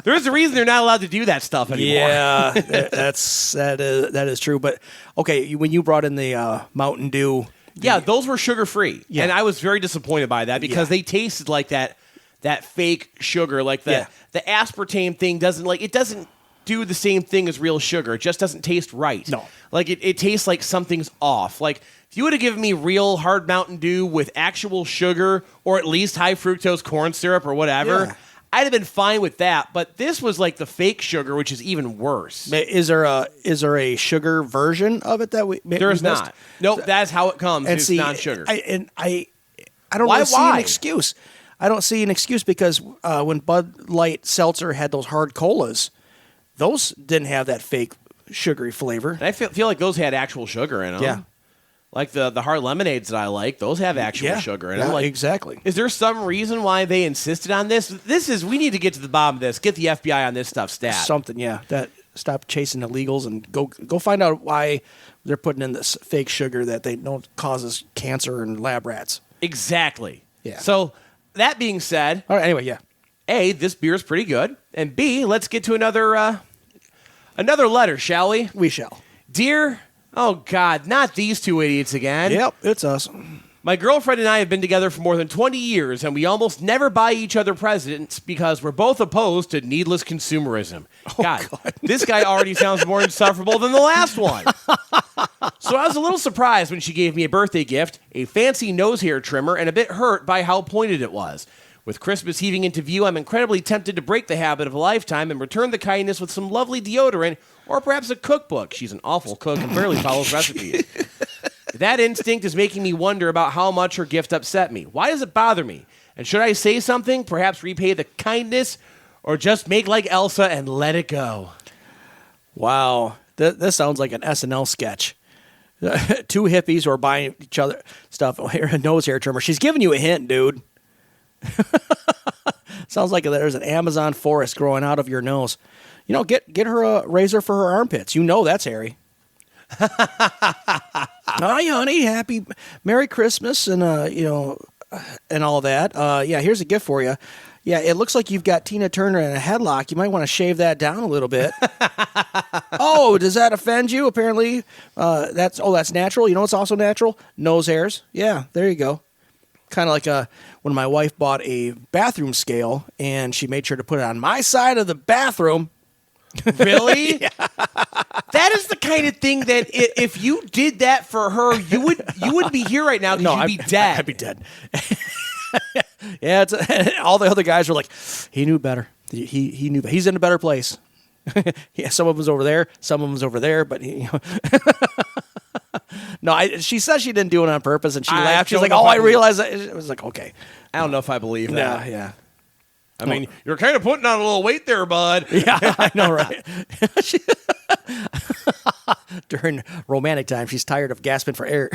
there's a reason they're not allowed to do that stuff anymore. Yeah, that is true. But okay, when you brought in the Mountain Dew, Yeah, those were sugar-free. Yeah. And I was very disappointed by that because they tasted like that fake sugar. Like the aspartame thing doesn't do the same thing as real sugar. It just doesn't taste right. No. Like, it tastes like something's off. Like, if you would have given me real hard Mountain Dew with actual sugar or at least high fructose corn syrup or whatever, Yeah. I'd have been fine with that. But this was like the fake sugar, which is even worse. Is there a sugar version of it that we? There's we missed? not. Nope, that's how it comes. And It's see, non-sugar. I don't Why- really see why? an excuse. I don't see an excuse because when Bud Light Seltzer had those hard colas, those didn't have that fake sugary flavor. I feel like those had actual sugar in them. Yeah. Like the hard lemonades that I like, those have actual sugar in them. Yeah, Like, exactly. is there some reason why they insisted on this? We need to get to the bottom of this. Get the FBI on this stuff stat. Something, yeah. That stop chasing illegals and go find out why they're putting in this fake sugar that they know causes cancer in lab rats. Exactly. Yeah. So that being said, All right. Anyway, yeah. A, this beer is pretty good, and B, let's get to another letter, shall we? We shall. Dear, oh God, not these two idiots again. Yep, it's us. My girlfriend and I have been together for more than 20 years, and we almost never buy each other presents because we're both opposed to needless consumerism. God, this guy already sounds more insufferable than the last one. So I was a little surprised when she gave me a birthday gift, a fancy nose hair trimmer, and a bit hurt by how pointed it was. With Christmas heaving into view, I'm incredibly tempted to break the habit of a lifetime and return the kindness with some lovely deodorant or perhaps a cookbook. She's an awful cook and barely follows recipes. That instinct is making me wonder about how much her gift upset me. Why does it bother me? And should I say something, perhaps repay the kindness, or just make like Elsa and let it go? Wow. This sounds like an SNL sketch. Two hippies who are buying each other stuff. Oh, here, a nose hair trimmer. She's giving you a hint, dude. Sounds like there's an Amazon forest growing out of your nose. You know, get her a razor for her armpits. You know that's hairy. Hi, honey. Happy Merry Christmas and and all that. Yeah, here's a gift for you. Yeah, it looks like you've got Tina Turner in a headlock. You might want to shave that down a little bit. Oh, does that offend you? Apparently, that's natural. You know what's also natural? Nose hairs. Yeah, there you go. Kind of like when my wife bought a bathroom scale and she made sure to put it on my side of the bathroom. Really? Yeah. That is the kind of thing that if you did that for her, you wouldn't be here right now because you'd be dead. I'd be dead. Yeah, all the other guys were like, he knew better. He knew. He's in a better place. Yeah, some of them's over there, some of them's over there, but no. She says she didn't do it on purpose, and she laughed. She's like, "Oh, I realized that." It was like, okay. I don't know if I believe that. Yeah. I mean, you're kind of putting on a little weight there, bud. Yeah, I know, right? During romantic time, she's tired of gasping for air.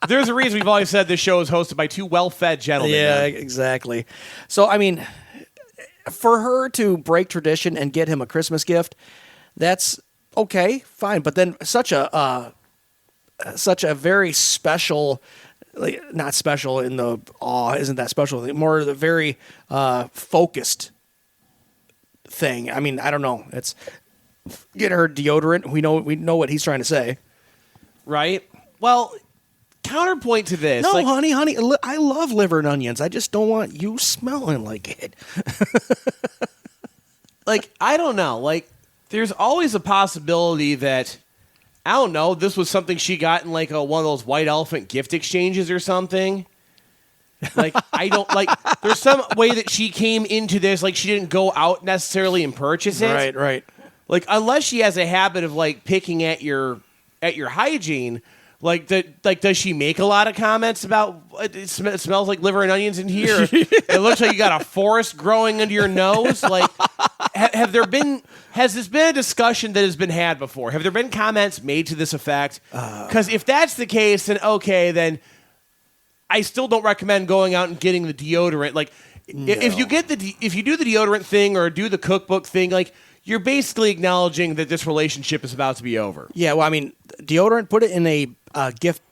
There's a reason we've always said this show is hosted by two well-fed gentlemen. Yeah, man. exactly. So, I mean, for her to break tradition and get him a Christmas gift, that's okay, fine. But then such a very special, like, not special in the isn't that special? More the very focused thing. I mean, I don't know. It's get her deodorant. We know what he's trying to say, right? Well, counterpoint to this. No, like, honey, I love liver and onions. I just don't want you smelling like it. Like, I don't know. Like, there's always a possibility that, I don't know, this was something she got in like one of those white elephant gift exchanges or something. Like, I don't like, there's some way that she came into this, like she didn't go out necessarily and purchase it. Right. Like, unless she has a habit of like picking at your hygiene, like does she make a lot of comments about it smells like liver and onions in here? It looks like you got a forest growing under your nose. Like, has this been a discussion that has been had before? Have there been comments made to this effect? Because if that's the case, then okay, then I still don't recommend going out and getting the deodorant. Like, if you do the deodorant thing or do the cookbook thing, like, you're basically acknowledging that this relationship is about to be over. Yeah, well, I mean, deodorant, put it in a gift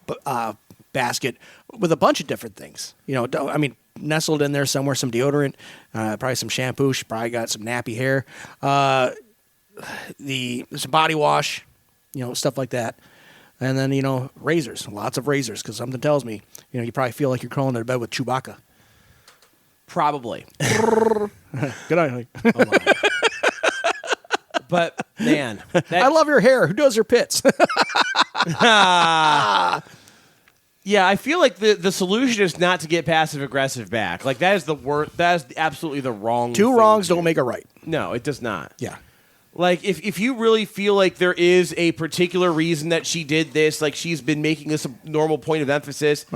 basket with a bunch of different things. You know, I mean, nestled in there somewhere, some deodorant, probably some shampoo. She probably got some nappy hair. Some body wash, stuff like that. And then, razors, lots of razors, because something tells me, you probably feel like you're crawling into bed with Chewbacca. Probably. Good night, honey. But man, I love your hair. Who does your pits? Yeah, I feel like the solution is not to get passive aggressive back. Like that is the worst. That is absolutely the wrong. Two wrongs don't make a right. No, it does not. Yeah. Like if you really feel like there is a particular reason that she did this, like she's been making this a normal point of emphasis,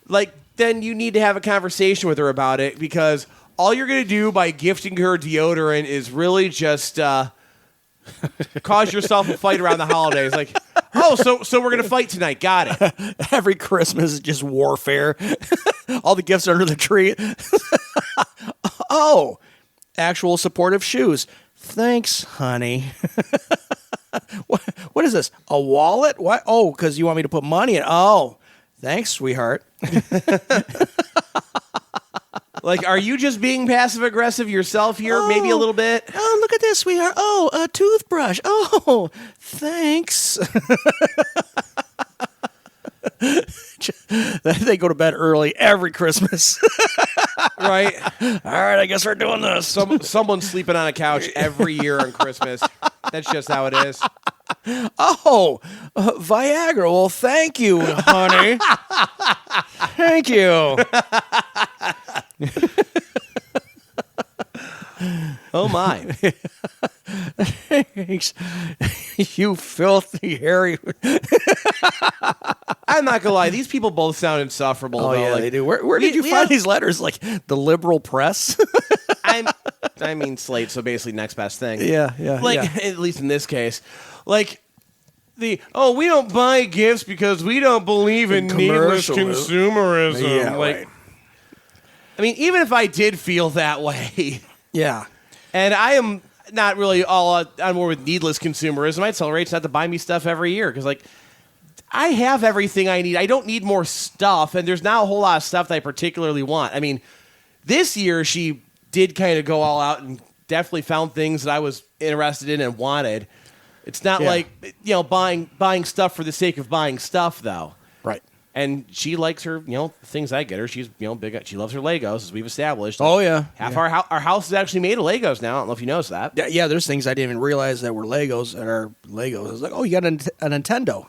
like then you need to have a conversation with her about it, because all you're going to do by gifting her deodorant is really just cause yourself a fight around the holidays. Like, oh, so we're going to fight tonight. Got it. Every Christmas is just warfare. All the gifts are under the tree. Oh, actual supportive shoes. Thanks, honey. What is this? A wallet? What? Oh, because you want me to put money in. Oh, thanks, sweetheart. Like, are you just being passive aggressive yourself here? Maybe a little bit. Oh, look at this, sweetheart. Oh, a toothbrush. Oh, thanks. They go to bed early every Christmas. Right? All right, I guess we're doing this. Someone's sleeping on a couch every year on Christmas. That's just how it is. Oh, Viagra. Well, thank you, honey. Thank you. Oh, my. Thanks. You filthy, hairy. I'm not going to lie. These people both sound insufferable. Oh, though. yeah, like, they do. Where did you find these letters? Like the liberal press? I mean, Slate, so basically next best thing. Yeah. At least in this case. Like, we don't buy gifts because we don't believe in needless consumerism. Yeah, like, right. I mean, even if I did feel that way. Yeah. And I am not really all on board with needless consumerism. I'd tell Rach not to buy me stuff every year because, like, I have everything I need. I don't need more stuff, and there's not a whole lot of stuff that I particularly want. I mean, this year she did kind of go all out and definitely found things that I was interested in and wanted. It's not like, buying stuff for the sake of buying stuff, though. Right. And she likes her, things I get her. She's, big. She loves her Legos, as we've established. Oh, yeah. Half our house is actually made of Legos now. I don't know if you noticed that. Yeah, there's things I didn't even realize that were Legos that are Legos. I was like, oh, you got a Nintendo.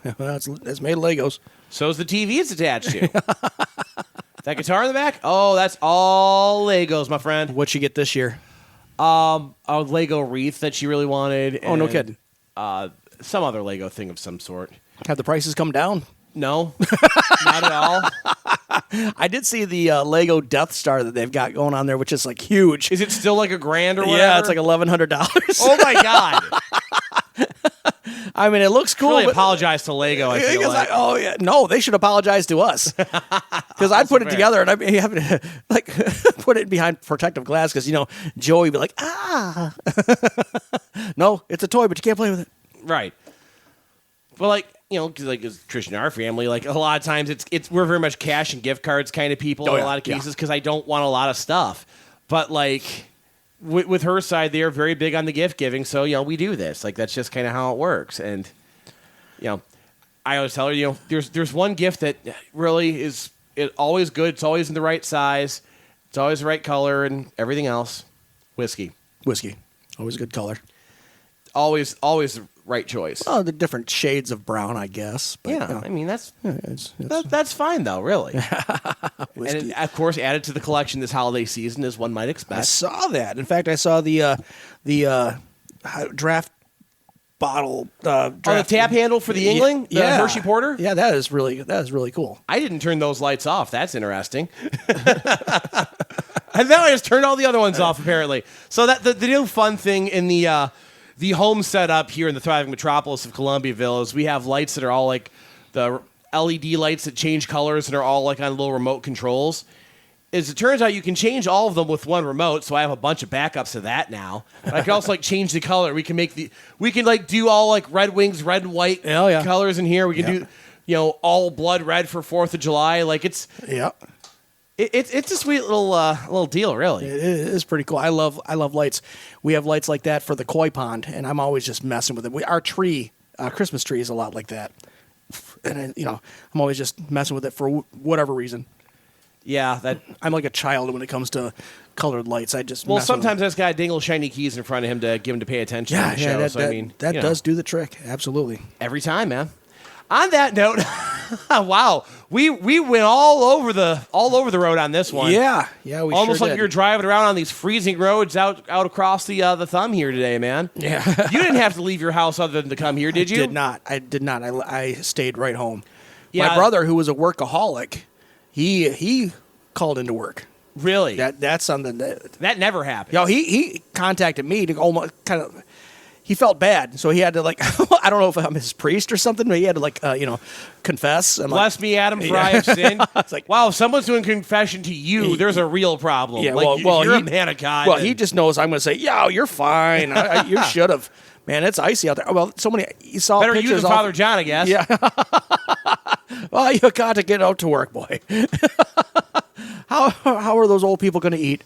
It's made of Legos. So's the TV it's attached to. That guitar in the back? Oh, that's all Legos, my friend. What'd you get this year? A Lego wreath that she really wanted. Oh, no kidding. Some other Lego thing of some sort. Have the prices come down? No, not at all. I did see the Lego Death Star that they've got going on there, which is like huge. Is it still like $1,000 or whatever? Yeah, it's like $1,100. Oh my god! I mean, it looks cool. Really apologize to Lego. I feel like. Oh yeah, no, they should apologize to us because I'd put it together and I'd be having to like put it behind protective glass because Joey would be like, no, it's a toy, but you can't play with it. Right. Well, because as Trish and our family, like a lot of times we're very much cash and gift cards kind of people in a lot of cases because I don't want a lot of stuff. But like with her side, they are very big on the gift giving. So, we do this. Like that's just kind of how it works. And, I always tell her, there's one gift that really is always good. It's always in the right size. It's always the right color and everything else. Whiskey. Always a good color. Always the right choice. Oh, the different shades of brown, I guess. But, I mean, that's it's that's fine, though, really. Whiskey. And, of course, added to the collection this holiday season, as one might expect. I saw that. In fact, I saw the draft bottle. The tap handle for the Yingling? The Hershey Porter? Yeah, that is really cool. I didn't turn those lights off. That's interesting. And now I just turned all the other ones off, apparently. So that the new fun thing in the home setup here in the thriving metropolis of Columbiaville is we have lights that are all like the LED lights that change colors and are all like on little remote controls. As it turns out, you can change all of them with one remote, so I have a bunch of backups of that now. But I can also like change the color. We can do all like Red Wings, red and white colors in here. We can do all blood red for 4th of July. Like it's a sweet little deal, really. It is pretty cool. I love lights. We have lights like that for the koi pond, and I'm always just messing with it. Our tree, Christmas tree, is a lot like that, and I'm always just messing with it for whatever reason. Yeah, I'm like a child when it comes to colored lights. I just well, mess with them. sometimes that's got dingle shiny keys in front of him to get him to pay attention to the show. That does do the trick. Absolutely. Every time, man. On that note, wow, we went all over the road on this one. Yeah, we almost sure like did. you're driving around on these freezing roads out across the thumb here today, man. Yeah. You didn't have to leave your house other than to come here, did you? I did not. I stayed right home. Yeah. My brother, who was a workaholic, he called into work. Really? That's something that never happened. he contacted me to almost kind of. He felt bad, so he had to I don't know if I'm his priest or something, but he had to confess. Bless me, Adam, for I have sinned. It's like, wow, if someone's doing confession to you, there's a real problem. Yeah, you're a man of God. Well, he just knows I'm going to say, "Yo, you're fine. You should have." Man, it's icy out there. Well, so many. You saw better pictures you than Father John, I guess. Yeah. Well, you got to get out to work, boy. How are those old people going to eat?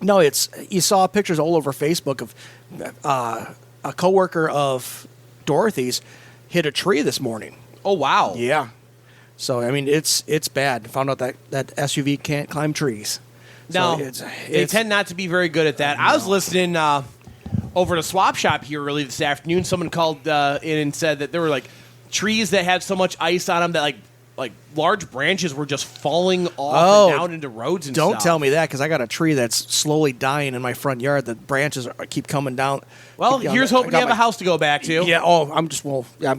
No, you saw pictures all over Facebook of a coworker of Dorothy's hit a tree this morning. Oh wow. Yeah. So I mean, it's bad. Found out that SUV can't climb trees. No, So they tend not to be very good at that. I was listening over to Swap Shop here early this afternoon. Someone called in and said that there were trees that had so much ice on them that like large branches were just falling off and down into roads and stuff. Don't tell me that, because I got a tree that's slowly dying in my front yard. The branches keep coming down. Well, here's hoping you have a house to go back to. Yeah. Oh, I'm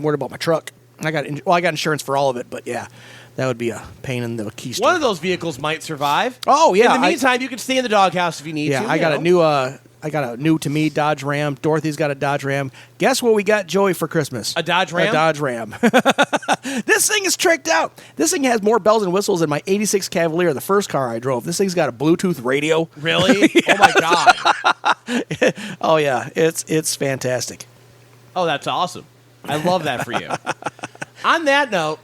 worried about my truck. I got insurance for all of it, but yeah, that would be a pain in the keystone. One of those vehicles might survive. Oh yeah. In the meantime, you can stay in the doghouse if you need to. Yeah, I got a new to me Dodge Ram. Dorothy's got a Dodge Ram. Guess what we got Joey for Christmas? A Dodge Ram? A Dodge Ram. This thing is tricked out. This thing has more bells and whistles than my 86 Cavalier, the first car I drove. This thing's got a Bluetooth radio. Really? Yeah. Oh, my God. Oh, yeah. It's fantastic. Oh, that's awesome. I love that for you. On that note,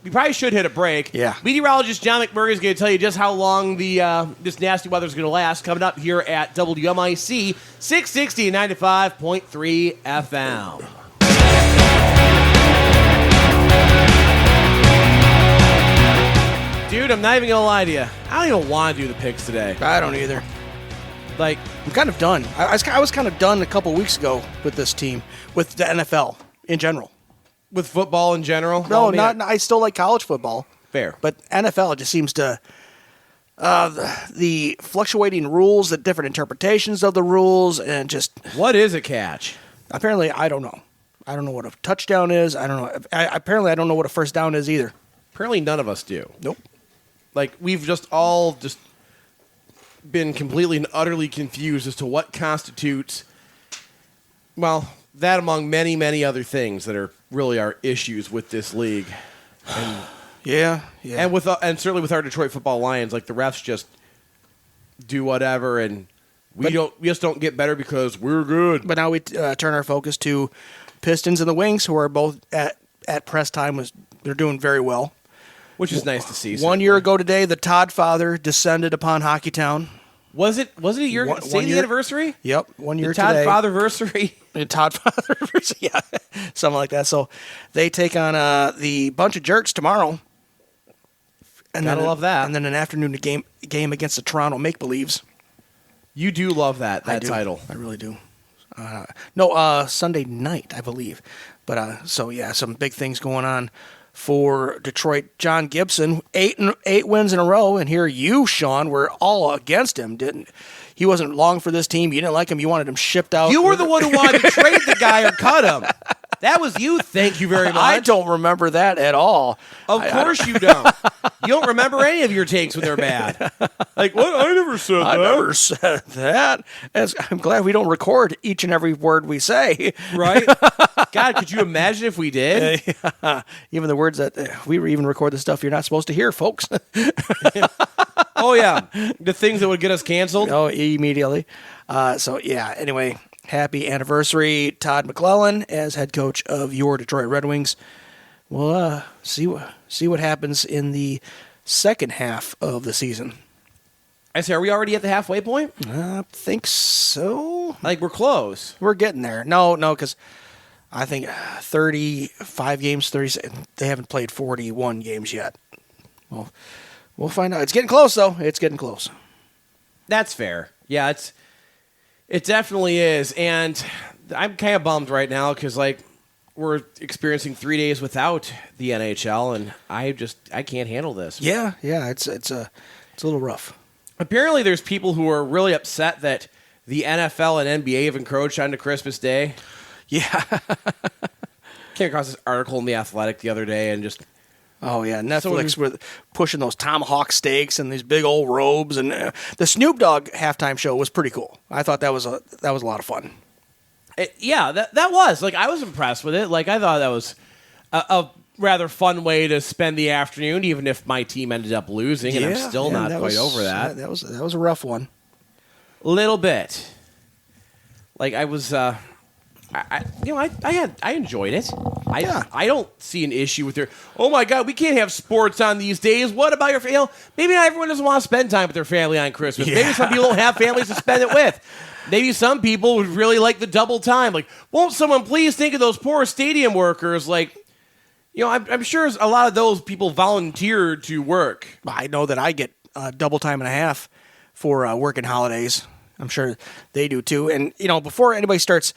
we probably should hit a break. Yeah. Meteorologist John McMurray is going to tell you just how long this nasty weather is going to last coming up here at WMIC 660 and 95.3 FM. Dude, I'm not even going to lie to you. I don't even want to do the picks today. I don't either. I'm kind of done. I was kind of done a couple weeks ago with this team, with the NFL in general. With football in general? No, I still like college football. Fair. But NFL just seems to the fluctuating rules, the different interpretations of the rules, and just what is a catch? Apparently, I don't know. I don't know what a touchdown is. I don't know. Apparently, I don't know what a first down is either. Apparently, none of us do. Nope. We've just all been completely and utterly confused as to what constitutes, well, that among many, many other things that are really our issues with this league. And yeah. And certainly with our Detroit Football Lions, the refs just do whatever, and we just don't get better because we're good. But now we turn our focus to Pistons and the Wings, who are both at press time. They're doing very well, which is nice to see. 1 year ago today, the Todd father descended upon Hockeytown. Was it a year? The anniversary? Yep, 1 year the Todd today. Fatherversary. The Todd Fatherversary, yeah, something like that. So they take on the bunch of jerks tomorrow. And Gotta love that. And then an afternoon game against the Toronto Make Believes. You do love that title. I really do. Sunday night, I believe. But so yeah, some big things going on for Detroit. John Gibson, 8 wins in a row, and here you, Sean, were all against him. He wasn't long for this team. You didn't like him. You wanted him shipped out. You were the one who wanted to trade the guy or cut him. That was you. Thank you very much. I don't remember that at all. Of course you don't. You don't remember any of your takes when they're bad. What? I never said that. I never said that. I'm glad we don't record each and every word we say. Right? God, could you imagine if we did? Even the words that we even record the stuff you're not supposed to hear, folks. Oh, yeah. The things that would get us canceled. Oh, immediately. Anyway, happy anniversary, Todd McClellan, as head coach of your Detroit Red Wings. We'll see what happens in the second half of the season. I say, are we already at the halfway point? I think so. We're close. We're getting there. No, because I think 35 games, 30. They haven't played 41 games yet. Well, We'll find out. It's getting close, though. It's getting close. That's fair. Yeah, it definitely is. And I'm kind of bummed right now because, like, we're experiencing 3 days without the NHL, and I can't handle this. Yeah, it's a little rough. Apparently, there's people who are really upset that the NFL and NBA have encroached onto Christmas Day. Yeah. Came across this article in The Athletic the other day, and just... Oh, yeah, Netflix were pushing those tomahawk steaks and these big old robes, and the Snoop Dogg halftime show was pretty cool. I thought that was a lot of fun. That was. Like, I was impressed with it. Like, I thought that was a rather fun way to spend the afternoon, even if my team ended up losing, and I'm still not quite over that. That was a rough one. A little bit. Like, I was... I enjoyed it. I don't see an issue with their. Oh my God, we can't have sports on these days. What about your family? Maybe not everyone doesn't want to spend time with their family on Christmas. Yeah. Maybe some people don't have families to spend it with. Maybe some people would really like the double time. Like, won't someone please think of those poor stadium workers? Like, I'm sure a lot of those people volunteer to work. I know that I get double time and a half for working holidays. I'm sure they do too. And before anybody starts.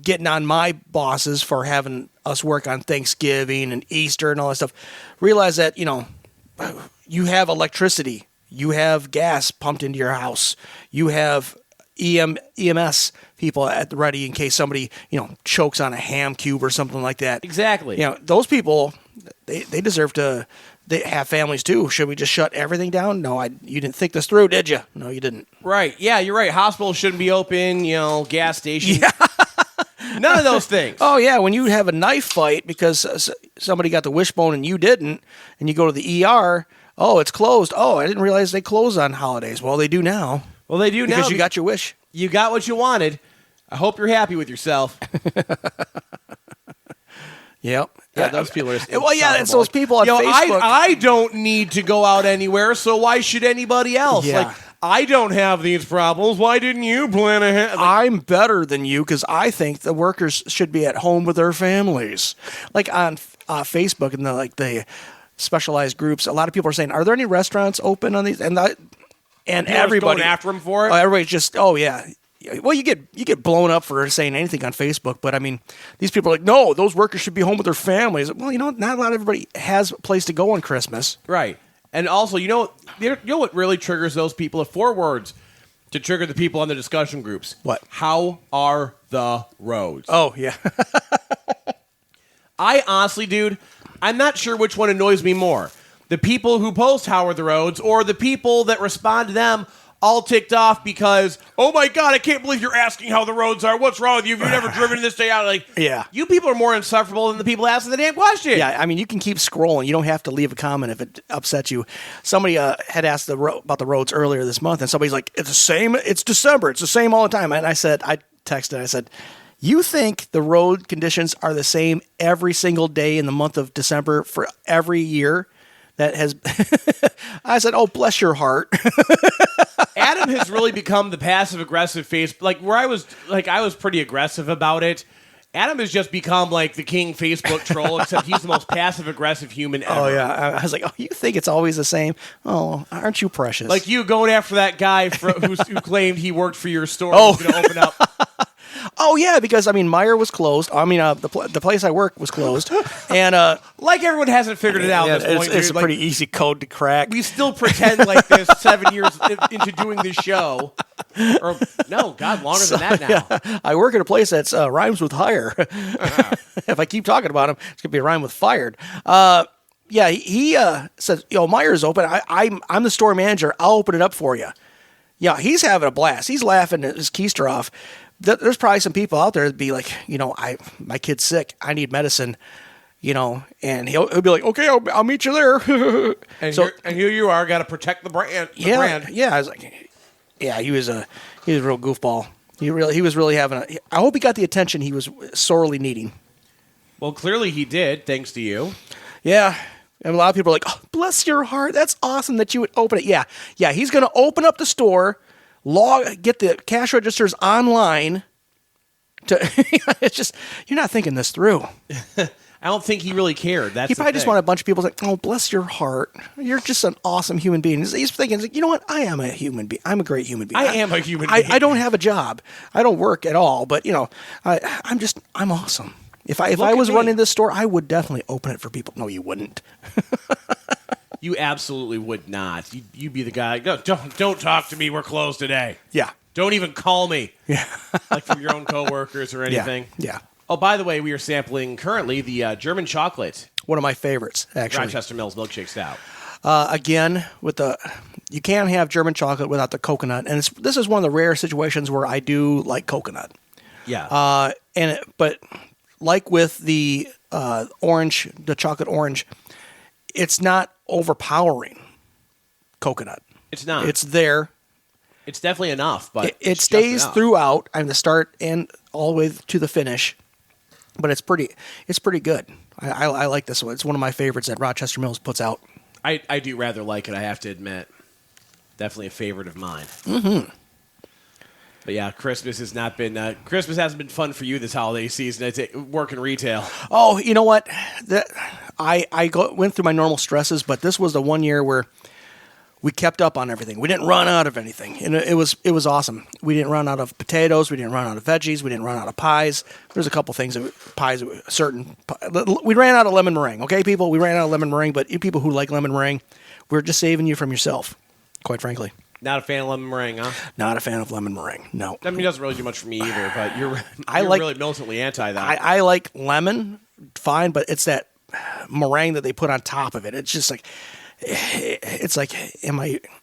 Getting on my bosses for having us work on Thanksgiving and Easter and all that stuff, realize that, you have electricity, you have gas pumped into your house, you have EMS people at the ready in case somebody, chokes on a ham cube or something like that. Exactly. Those people, they deserve to they have families too. Should we just shut everything down? No, you didn't think this through, did you? No, you didn't. Right. Yeah, you're right. Hospitals shouldn't be open, gas stations. Yeah. None of those things. Oh, yeah. When you have a knife fight because somebody got the wishbone and you didn't, and you go to the ER, oh, it's closed. Oh, I didn't realize they close on holidays. Well, they do now. Well, they do now. Because you got your wish. You got what you wanted. I hope you're happy with yourself. Yep. Yeah, those people are. Well, yeah, it's those people on Facebook. I don't need to go out anywhere, so why should anybody else? Yeah. Like, I don't have these problems. Why didn't you plan ahead? I'm better than you because I think the workers should be at home with their families. Like on Facebook and the specialized groups, a lot of people are saying, "Are there any restaurants open on these?" And everybody going after them for it. Everybody's just, oh yeah. Well, you get blown up for saying anything on Facebook, but I mean, these people are like, no, those workers should be home with their families. Well, not a lot of everybody has a place to go on Christmas. Right. And also, you know what really triggers those people? Are 4 words to trigger the people on the discussion groups. What? How are the roads? Oh, yeah. I honestly, dude, I'm not sure which one annoys me more. The people who post how are the roads or the people that respond to them all ticked off because, oh my God, I can't believe you're asking how the roads are. What's wrong with you? Have you never driven this day out? Like, yeah. You people are more insufferable than the people asking the damn question. Yeah, I mean, you can keep scrolling. You don't have to leave a comment if it upsets you. Somebody had asked about the roads earlier this month, and somebody's like, it's the same. It's December. It's the same all the time. And I texted, you think the road conditions are the same every single day in the month of December for every year? That has, I said, oh, bless your heart. Adam has really become the passive-aggressive face. Like, where I was pretty aggressive about it. Adam has just become, like, the king Facebook troll, except he's the most passive-aggressive human ever. Oh, yeah. I was like, oh, you think it's always the same? Oh, aren't you precious? Like, you going after that guy who claimed he worked for your store. Oh. Was going to open up. Oh, yeah, because, I mean, Meijer was closed. I mean, the place I work was closed. And like everyone hasn't figured it out at this point. It's a pretty easy code to crack. We still pretend like this 7 years into doing this show. Or, no, God, longer than that now. Yeah, I work at a place that's rhymes with hire. If I keep talking about him, it's going to be a rhyme with fired. Yeah, he says, Meijer's open. I'm the store manager. I'll open it up for you. Yeah, he's having a blast. He's laughing his keister off. There's probably some people out there that'd be like, my kid's sick. I need medicine, and he'll be like, okay, I'll meet you there. And here you are, got to protect the brand. Yeah. I was like, yeah, he was a real goofball. He was really having I hope he got the attention he was sorely needing. Well, clearly he did, thanks to you. Yeah. And a lot of people are like, oh, bless your heart. That's awesome that you would open it. Yeah. Yeah. He's going to open up the store, get the cash registers online. It's just, you're not thinking this through. I don't think he really cared. That's He probably the just thing. wanted a bunch of people to say, oh, bless your heart. You're just an awesome human being. He's thinking, you know what? I am a human being. I'm a great human being. I am a human being. I don't have a job. I don't work at all. But, I'm awesome. If I was running this store, I would definitely open it for people. No, you wouldn't. You absolutely would not. You'd be the guy. No, don't talk to me. We're closed today. Yeah. Don't even call me. Yeah. Like from your own coworkers or anything. Yeah. Oh, by the way, we are sampling currently the German chocolate One of my favorites, actually. Rochester Mills Milkshake Stout. Again, you can't have German chocolate without the coconut, and this is one of the rare situations where I do like coconut. Yeah. But like with the orange, the chocolate orange, it's not overpowering coconut. It's not. It's there. It's definitely enough, but It it's stays just enough. throughout, the start and all the way to the finish. But it's pretty good. I like this one. It's one of my favorites that Rochester Mills puts out. I do rather like it, I have to admit. Definitely a favorite of mine. Mm-hmm. But yeah, Christmas hasn't been fun for you this holiday season. It's working retail. Oh, you know what? I went through my normal stresses, but this was the one year where we kept up on everything. We didn't run out of anything, and it was awesome. We didn't run out of potatoes. We didn't run out of veggies. We didn't run out of pies. There's a couple things pies. We ran out of lemon meringue. Okay, people, we ran out of lemon meringue. But you people who like lemon meringue, we're just saving you from yourself. Quite frankly, Not a fan of lemon meringue, huh? not a fan of lemon meringue. No, I mean, it doesn't really do much for me either. But you're I like- really militantly anti that. I like lemon, fine, but it's that meringue that they put on top of it. It's just like. It's like,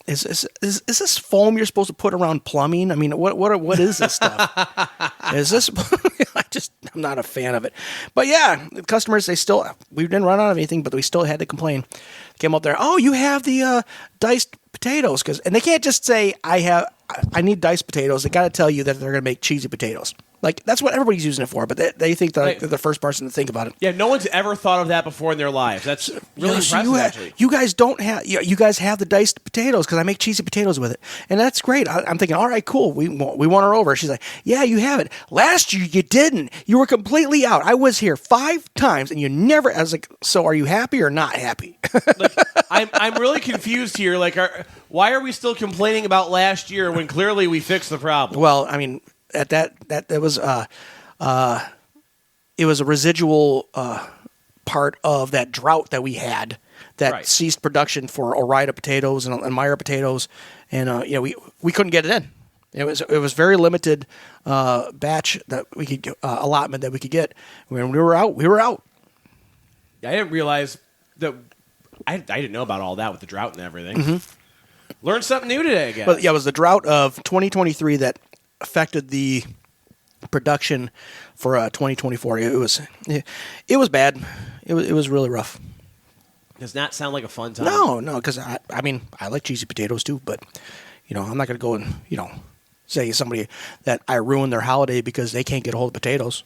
is this foam you're supposed to put around plumbing? I mean, what is this stuff? Is this? I'm not a fan of it. But yeah, the customers, we didn't run out of anything, but we still had to complain. Came up there, oh, you have the diced potatoes, and they can't just say I need diced potatoes. They got to tell you that they're going to make cheesy potatoes. Like, that's what everybody's using it for, but they think that they're the first person to think about it. Yeah, no one's ever thought of that before in their lives. That's really impressive, actually. You guys don't have. You guys have the diced potatoes because I make cheesy potatoes with it, and that's great. I'm thinking, all right, cool. We won her over. She's like, yeah, you have it. Last year you didn't. You were completely out. I was here 5 times, and you never. I was like, so are you happy or not happy? Like, I'm really confused here. Like, why are we still complaining about last year when clearly we fixed the problem? Well, I mean. It was a residual part of that drought that we had that ceased production for Ore-Ida potatoes and Meyer potatoes, and we couldn't get it in. It was very limited batch that we could allotment that we could get. When we were out, we were out. I didn't realize that. I didn't know about all that with the drought and everything. Mm-hmm. Learned something new today, I guess. But yeah, it was the drought of 2023 that affected the production for 2024. It was bad. It was really rough. Does not sound like a fun time. No, because I mean I like cheesy potatoes too, but I'm not going to go and say to somebody that I ruined their holiday because they can't get a hold of potatoes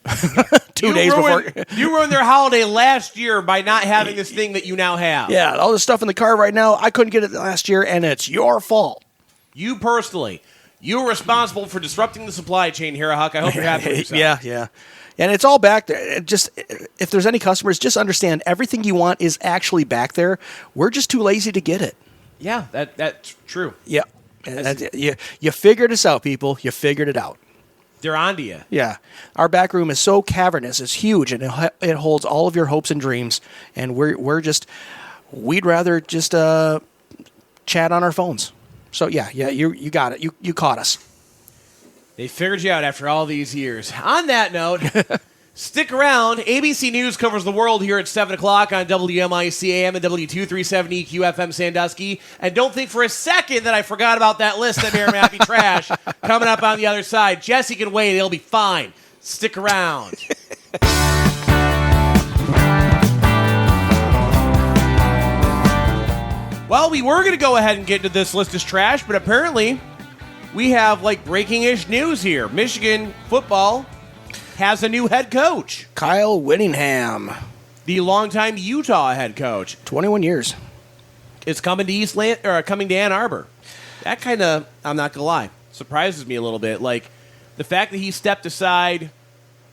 2 days before. You ruined their holiday last year by not having this thing that you now have. Yeah, all this stuff in the car right now, I couldn't get it last year, and it's your fault. You personally. You were responsible for disrupting the supply chain here, Huck. I hope you're happy with yourself. Yeah. And it's all back there. If there's any customers, just understand everything you want is actually back there. We're just too lazy to get it. Yeah, that's true. Yeah. You figured us out, people. You figured it out. They're onto you. Yeah. Our back room is so cavernous. It's huge, and it holds all of your hopes and dreams. And we'd rather just chat on our phones. So, yeah, you got it. You caught us. They figured you out after all these years. On that note, stick around. ABC News covers the world here at 7 o'clock on WMIC AM and W237 EQ FM Sandusky. And don't think for a second that I forgot about that list that may or may not be trash coming up on the other side. Jesse can wait. It'll be fine. Stick around. Well, we were going to go ahead and get into this list as trash, but apparently we have breaking-ish news here. Michigan football has a new head coach. Kyle Whittingham. The longtime Utah head coach. 21 years. Is coming to coming to Ann Arbor. That kind of, I'm not going to lie, surprises me a little bit. Like, the fact that he stepped aside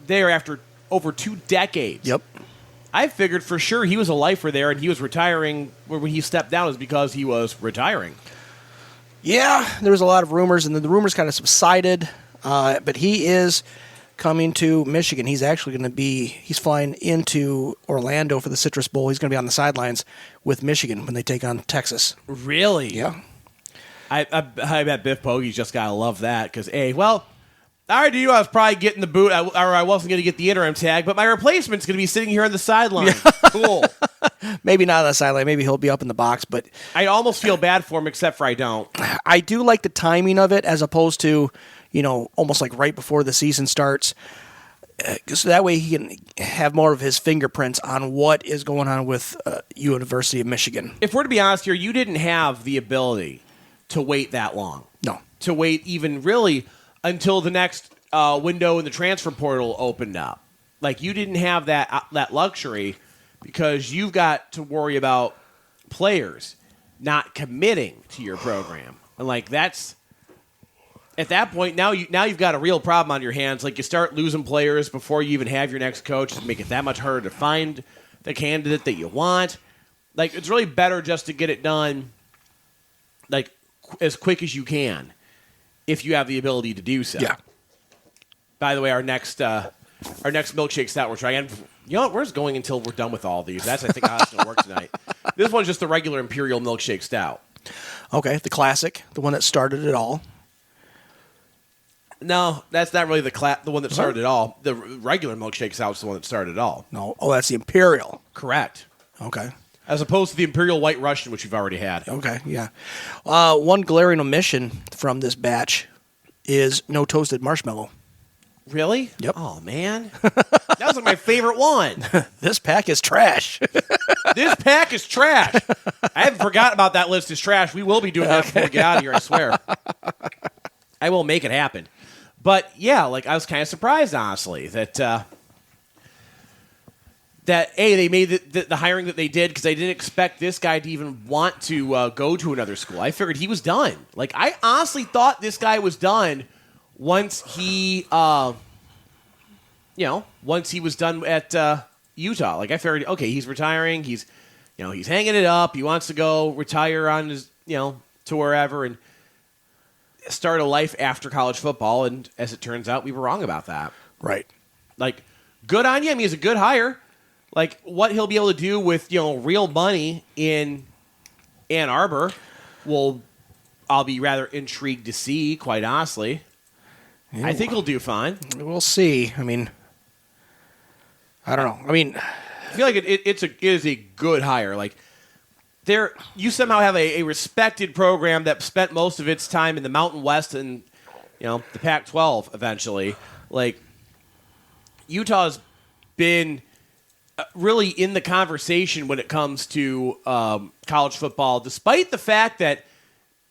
there after over 2 decades. Yep. I figured for sure he was a lifer there, and he was retiring. When he stepped down, is because he was retiring. Yeah, there was a lot of rumors, and then the rumors kind of subsided. But he is coming to Michigan. He's actually going to be. He's flying into Orlando for the Citrus Bowl. He's going to be on the sidelines with Michigan when they take on Texas. Really? Yeah. I bet Biff Pogge's just gotta love that because well, I already knew I was probably getting the boot, or I wasn't going to get the interim tag, but my replacement's going to be sitting here on the sideline. Yeah. Cool. Maybe not on the sideline. Maybe he'll be up in the box, but I almost feel bad for him, except for I don't. I do like the timing of it as opposed to, almost like right before the season starts. So that way he can have more of his fingerprints on what is going on with University of Michigan. If we're to be honest here, you didn't have the ability to wait that long. No. To wait even really until the next window in the transfer portal opened up. Like, you didn't have that luxury because you've got to worry about players not committing to your program. And, that's at that point, now you've got a real problem on your hands. Like, you start losing players before you even have your next coach. To make it that much harder to find the candidate that you want. Like, it's really better just to get it done, as quick as you can, if you have the ability to do so. Yeah. By the way, our next milkshake stout we're trying. And you know what? We're just going until we're done with all these. That's, I think, how it's going to work tonight. This one's just the regular Imperial Milkshake Stout. Okay, the classic, the one that started it all. No, that's not really the one that started it all. The regular Milkshake Stout is the one that started it all. No. Oh, that's the Imperial. Correct. Okay. As opposed to the Imperial White Russian, which we've already had. Okay, yeah. One glaring omission from this batch is no toasted marshmallow. Really? Yep. Oh, man. That was my favorite one. This pack is trash. This pack is trash. I haven't forgotten about that list is trash. We will be doing that before we get out of here, I swear. I will make it happen. But, yeah, I was kind of surprised, honestly, that they made the hiring that they did because I didn't expect this guy to even want to go to another school. I figured he was done. I honestly thought this guy was done once he, once he was done at Utah. I figured, okay, he's retiring. He's hanging it up. He wants to go retire on his, to wherever and start a life after college football. And as it turns out, we were wrong about that. Right. Good on you. I mean, he's a good hire. What he'll be able to do with, real money in Ann Arbor I'll be rather intrigued to see, quite honestly. Yeah. I think he'll do fine. We'll see. I mean, I don't know. I mean, I feel like it is a good hire. You somehow have a respected program that spent most of its time in the Mountain West and, the Pac-12 eventually. Utah's been really in the conversation when it comes to college football, despite the fact that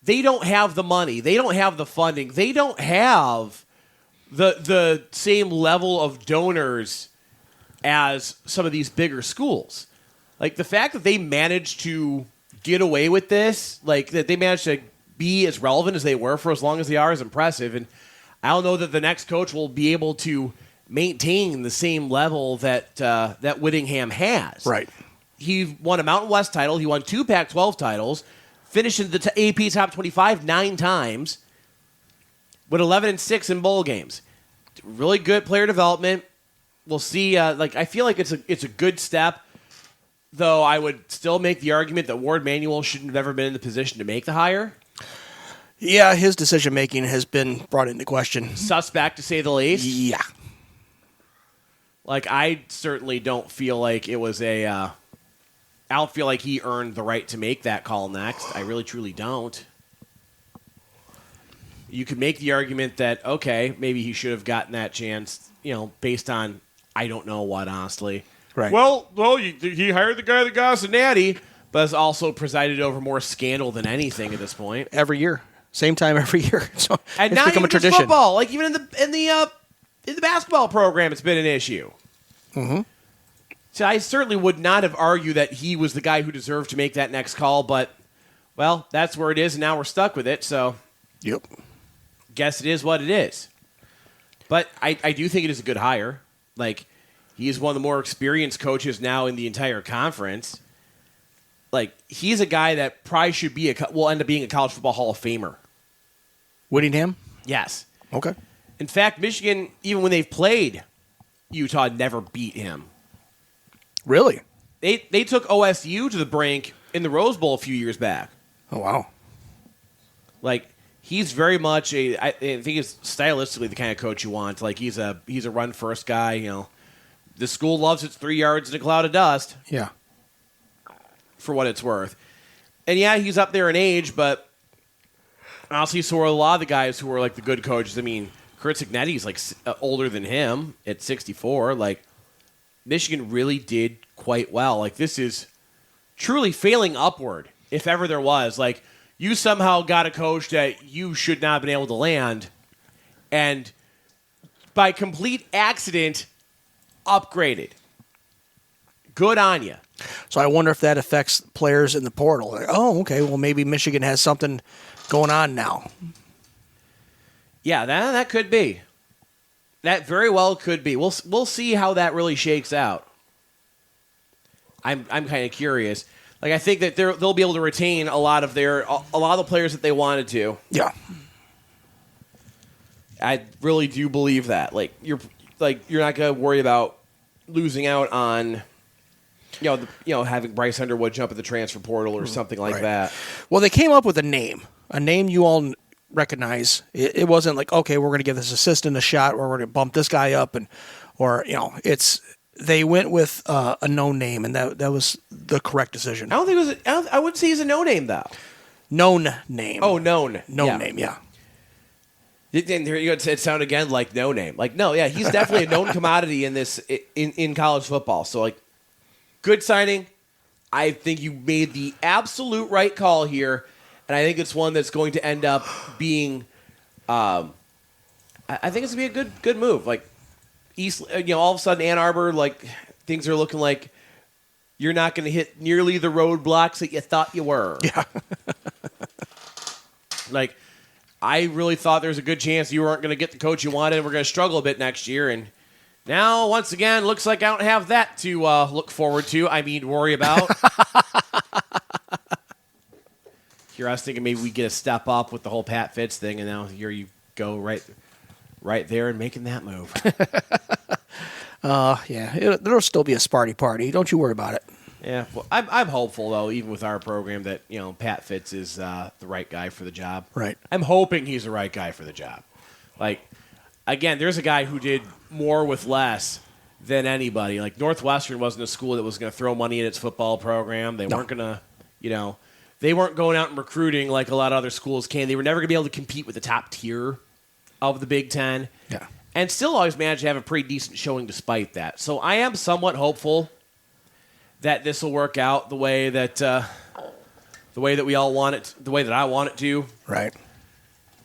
they don't have the money, they don't have the funding, they don't have the same level of donors as some of these bigger schools. The fact that they managed to get away with this, that they managed to be as relevant as they were for as long as they are is impressive. And I don't know that the next coach will be able to maintain the same level that Whittingham has. Right. He won a Mountain West title. He won 2 Pac-12 titles, finished in the AP Top 25 9 times, with 11-6 in bowl games. Really good player development. We'll see. I feel like it's a good step, though I would still make the argument that Warde Manuel shouldn't have ever been in the position to make the hire. Yeah, his decision-making has been brought into question. Suspect, to say the least. Yeah. I certainly don't feel like it was I don't feel like he earned the right to make that call next. I really, truly don't. You could make the argument that, okay, maybe he should have gotten that chance, based on I don't know what, honestly. Right. Well, he hired the guy that got us a natty, but has also presided over more scandal than anything at this point. Every year. Same time every year. So and it's not become even a tradition. Just football. Even in the basketball program, it's been an issue. Mm-hmm. So I certainly would not have argued that he was the guy who deserved to make that next call, but, well, that's where it is, and now we're stuck with it, so yep. Guess it is what it is. But I do think it is a good hire. He's one of the more experienced coaches now in the entire conference. Like, he's a guy that probably should be will end up being a college football Hall of Famer. Whittingham? Yes. Okay. In fact, Michigan, even when they've played Utah, never beat him. Really? They took OSU to the brink in the Rose Bowl a few years back. Oh, wow. Like, he's very much I think he's stylistically the kind of coach you want. Like, he's a run first guy. You know, the school loves its 3 yards in a cloud of dust. Yeah. For what it's worth. And yeah, he's up there in age, but honestly, so are a lot of the guys who are like the good coaches. I mean, Kurt Cignetti's like older than him at 64. Like, Michigan really did quite well. Like, this is truly failing upward, if ever there was. Like, you somehow got a coach that you should not have been able to land, and by complete accident, upgraded. Good on you. So I wonder if that affects players in the portal. Like, oh, okay, well, maybe Michigan has something going on now. Yeah, that could be. That very well could be. We'll see how that really shakes out. I'm kind of curious. Like, I think that they'll be able to retain a lot of the players that they wanted to. Yeah. I really do believe that. Like, you're not going to worry about losing out on having Bryce Underwood jump at the transfer portal or something like that. Well, they came up with a name you all recognize. It wasn't like, okay, we're going to give this assistant a shot, or we're going to bump this guy up, they went with a known name, and that was the correct decision. I don't think it was. I wouldn't say he's a no name though. Known name. Oh, known name. Yeah. And here you go. It sounded again like no name. Like, no, yeah, he's definitely a known commodity in this in college football. So, like, good signing. I think you made the absolute right call here, and I think it's one that's going to end up being. I think it's gonna be a good move. Like, East, all of a sudden Ann Arbor, like, things are looking like you're not going to hit nearly the roadblocks that you thought you were. Yeah. Like, I really thought there was a good chance you weren't going to get the coach you wanted and we're going to struggle a bit next year. And now, once again, looks like I don't have that to look forward to. I mean, worry about. Here, I was thinking maybe we get a step up with the whole Pat Fitz thing, and now here you go right there and making that move. There'll still be a Sparty party. Don't you worry about it. Yeah, well, I'm hopeful, though, even with our program, that Pat Fitz is the right guy for the job. Right. I'm hoping he's the right guy for the job. Like, again, there's a guy who did more with less than anybody. Like, Northwestern wasn't a school that was going to throw money at its football program. They weren't going to, they weren't going out and recruiting like a lot of other schools can. They were never going to be able to compete with the top tier of the Big Ten. Yeah. And still always managed to have a pretty decent showing despite that. So I am somewhat hopeful that this will work out the way that we all want it, the way that I want it to. Right.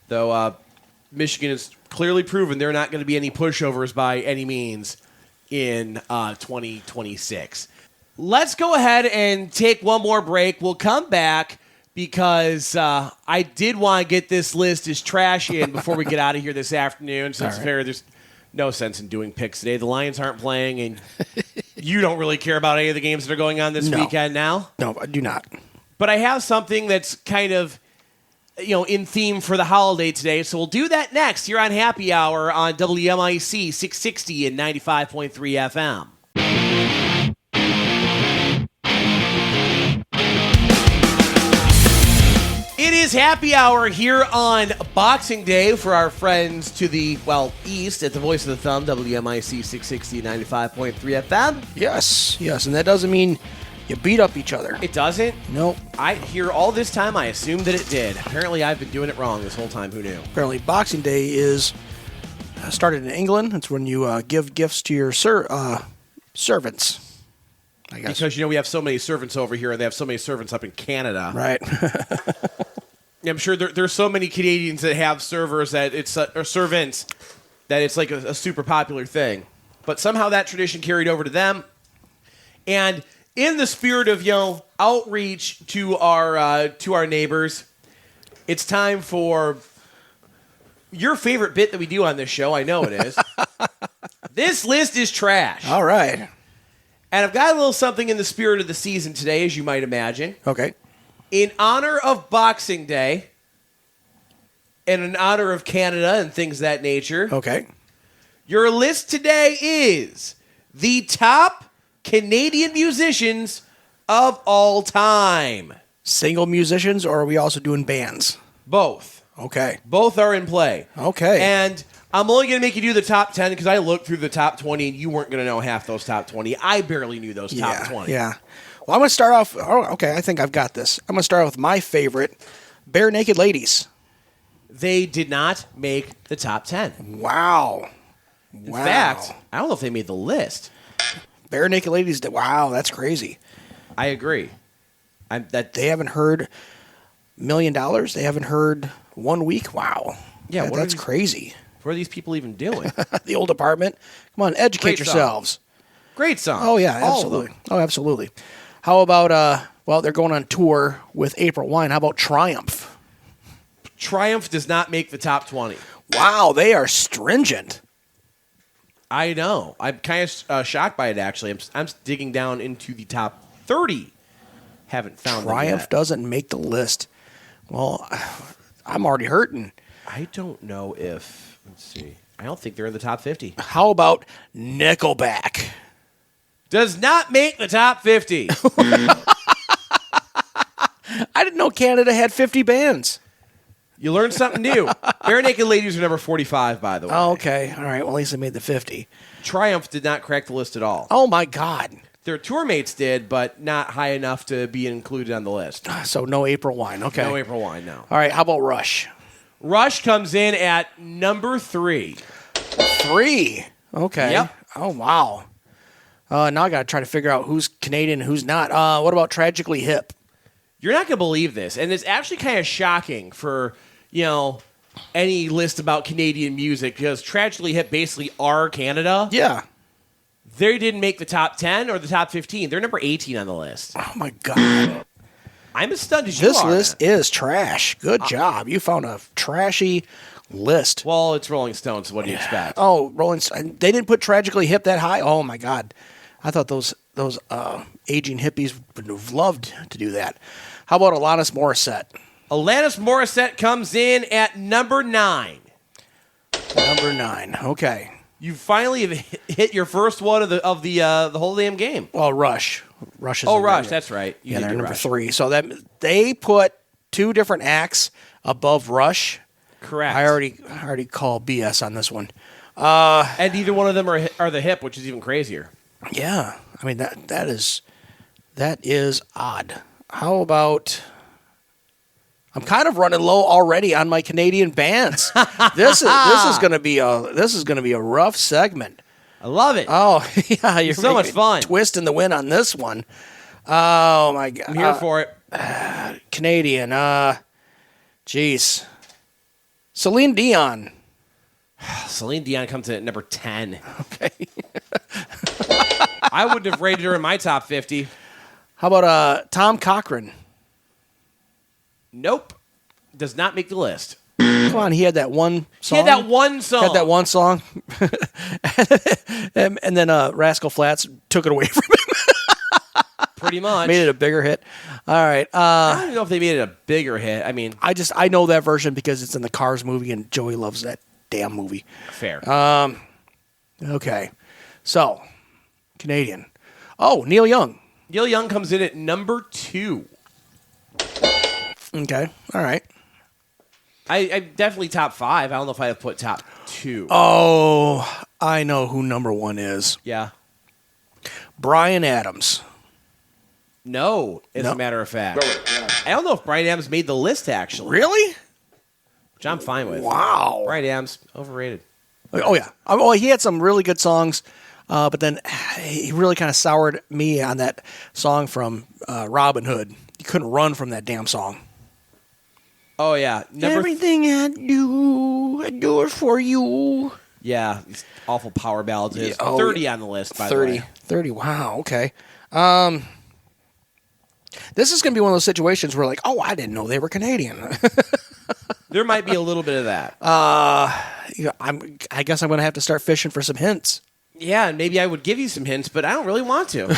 Though Michigan has clearly proven they're not going to be any pushovers by any means in 2026. Let's go ahead and take one more break. We'll come back because I did want to get this list as trash in before we get out of here this afternoon. So it's fair. There's no sense in doing picks today. The Lions aren't playing, and you don't really care about any of the games that are going on this weekend now. No, I do not. But I have something that's kind of, in theme for the holiday today. So we'll do that next here on Happy Hour on WMIC 660 and 95.3 FM. It is Happy Hour here on Boxing Day for our friends to the, east at the Voice of the Thumb, WMIC 660 and 95.3 FM. Yes, and that doesn't mean you beat up each other. It doesn't? Nope. I hear all this time I assumed that it did. Apparently I've been doing it wrong this whole time. Who knew? Apparently Boxing Day is started in England. It's when you give gifts to your servants. I guess. Because, we have so many servants over here, and they have so many servants up in Canada. Right. I'm sure there's so many Canadians that have servers that it's or servants that it's like a super popular thing. But somehow that tradition carried over to them. And in the spirit of outreach to our neighbors, it's time for your favorite bit that we do on this show. I know it is. This list is trash. All right. And I've got a little something in the spirit of the season today, as you might imagine. Okay. In honor of Boxing Day and in honor of Canada and things of that nature, Okay. your list today is the top Canadian musicians of all time. Single musicians, or are we also doing bands? Both. Okay. Both are in play. Okay. And I'm only going to make you do the top 10 because I looked through the top 20 and you weren't going to know half those top 20. I barely knew those top 20. Yeah. Well, I'm going to start off. Oh, okay. I think I've got this. I'm going to start off with my favorite, Bare Naked Ladies. They did not make the top 10. Wow. In fact, I don't know if they made the list. Bare Naked Ladies. Wow, that's crazy. I agree. They haven't heard $1 million. They haven't heard 1 week. Wow. Yeah, that's crazy. What are these people even doing? The Old Apartment. Come on, educate yourselves. Great song. Oh, yeah, absolutely. Oh, absolutely. How about, well, they're going on tour with April Wine. How about Triumph? Triumph does not make the top 20. Wow, they are stringent. I know. I'm kind of shocked by it, actually. I'm digging down into the top 30. Haven't found Triumph doesn't make the list. Well, I'm already hurting. I don't know if... Let's see. I don't think they're in the top 50. How about Nickelback? Does not make the top 50. I didn't know Canada had 50 bands. You learned something new. Bare Naked Ladies are number 45, by the way. Oh, okay. All right. Well, at least they made the 50. Triumph did not crack the list at all. Oh, my God. Their tour mates did, but not high enough to be included on the list. So no April Wine. Okay. No April Wine, no. All right. How about Rush? Rush comes in at number 3. 3. Okay. Yep. Oh, wow. Now I got to try to figure out who's Canadian and who's not. What about Tragically Hip? You're not going to believe this, and it's actually kind of shocking for, any list about Canadian music, because Tragically Hip basically are Canada. Yeah. They didn't make the top 10 or the top 15. They're number 18 on the list. Oh, my God. I'm as stunned as you This are. list is trash. Good job. You found a trashy list. Well, it's Rolling Stones, so what do you expect? Oh, Rolling Stone. They didn't put Tragically Hip that high? Oh, my God. I thought those aging hippies would have loved to do that. How about Alanis Morissette? Alanis Morissette comes in at number 9. Number 9. Okay. You finally have hit your first one of the whole damn game. Well, Rush. Rush is Rush. That's right. Yeah, they're number 3. So that they put 2 different acts above Rush. Correct. I already call BS on this one. And either one of them are the hip, which is even crazier. Yeah. I mean that is odd. How about? I'm kind of running low already on my Canadian bands. This is going to be a rough segment. I love it. Oh yeah, you're so much fun. Twist in the wind on this one. Oh my God, I'm here for it. Canadian. Jeez, Celine Dion. Celine Dion comes in at number 10. Okay. I wouldn't have rated her in my top 50. How about Tom Cochrane? Nope. Does not make the list. Come on, he had that one song. He had that one song. Had that one song. and then Rascal Flatts took it away from him. Pretty much. Made it a bigger hit. All right. I don't even know if they made it a bigger hit. I mean, I know that version because it's in the Cars movie and Joey loves that damn movie. fair. Okay. So, Canadian. Oh, Neil Young. Neil Young comes in at number 2. Okay. All right. I definitely top 5. I don't know if I have put top 2. Oh, I know who number 1 is. Yeah. Bryan Adams. No, as a matter of fact. I don't know if Bryan Adams made the list, actually. Really? Which I'm fine with. Wow. Bryan Adams, overrated. Oh, yeah. Oh, he had some really good songs, but then he really kind of soured me on that song from Robin Hood. You couldn't run from that damn song. Oh, yeah. Everything I do it for you. Yeah, these awful power ballads. Is 30 on the list, by 30, the way. 30, wow, okay. This is going to be one of those situations where, like, oh, I didn't know they were Canadian. There might be a little bit of that. I guess I'm going to have to start fishing for some hints. Yeah, and maybe I would give you some hints, but I don't really want to.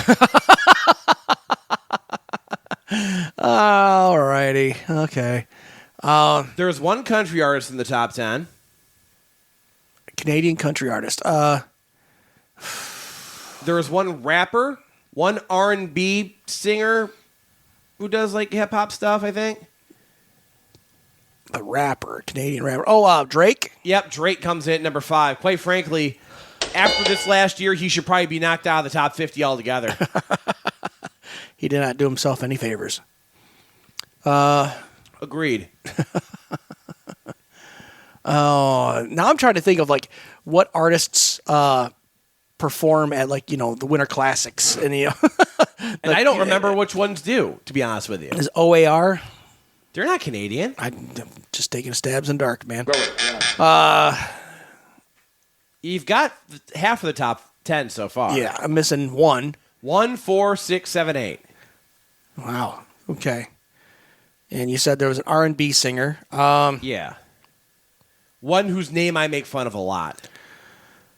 All righty. Okay. There's one country artist in the top 10. Canadian country artist. There is one rapper, one R&B singer who does like hip hop stuff, I think. A rapper, Canadian rapper. Oh, Drake? Yep, Drake comes in at number 5. Quite frankly, after this last year, he should probably be knocked out of the top 50 altogether. He did not do himself any favors. Agreed. Now I'm trying to think of like what artists perform at like, the Winter Classics. And, And I don't remember which ones do, to be honest with you. Is OAR? They're not Canadian. I'm just taking stabs in dark, man. You've got half of the top 10 so far. Yeah, I'm missing one. 1, 4, 6, 7, 8. Wow. Okay. And you said there was an R&B singer. Yeah. One whose name I make fun of a lot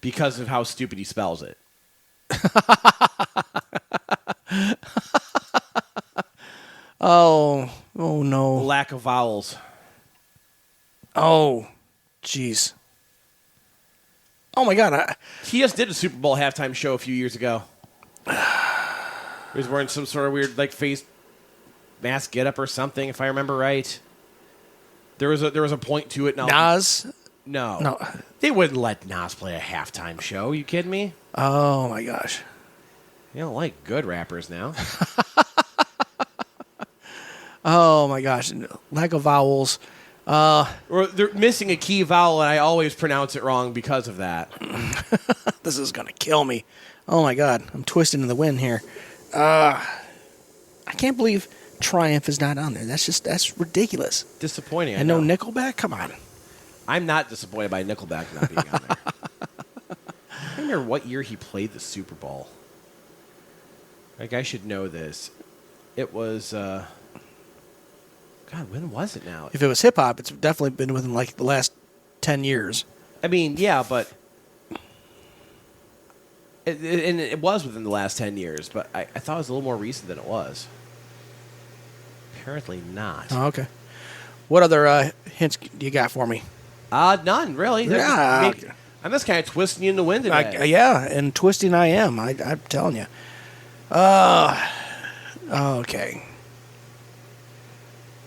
because of how stupid he spells it. Oh no. Lack of vowels. Oh, jeez. Oh my God. He just did a Super Bowl halftime show a few years ago. He was wearing some sort of weird like face mask getup or something, if I remember right. There was a point to it. Nas? No. They wouldn't let Nas play a halftime show. You kidding me? Oh my gosh. You don't like good rappers now. Oh my gosh. Lack of vowels. Or they're missing a key vowel, and I always pronounce it wrong because of that. This is going to kill me. Oh my God. I'm twisting in the wind here. I can't believe Triumph is not on there. That's ridiculous. Disappointing. And no Nickelback? Come on. I'm not disappointed by Nickelback not being on there. I don't remember what year he played the Super Bowl. Like, I should know this. It was, God, when was it now? If it was hip hop, it's definitely been within like the last 10 years. I mean, yeah, but it was within the last 10 years, but I thought it was a little more recent than it was. Apparently not. Oh, okay. What other hints do you got for me? None, really. Yeah. I'm just kind of twisting you in the wind today. Yeah, and twisting I am. I'm telling you. Okay.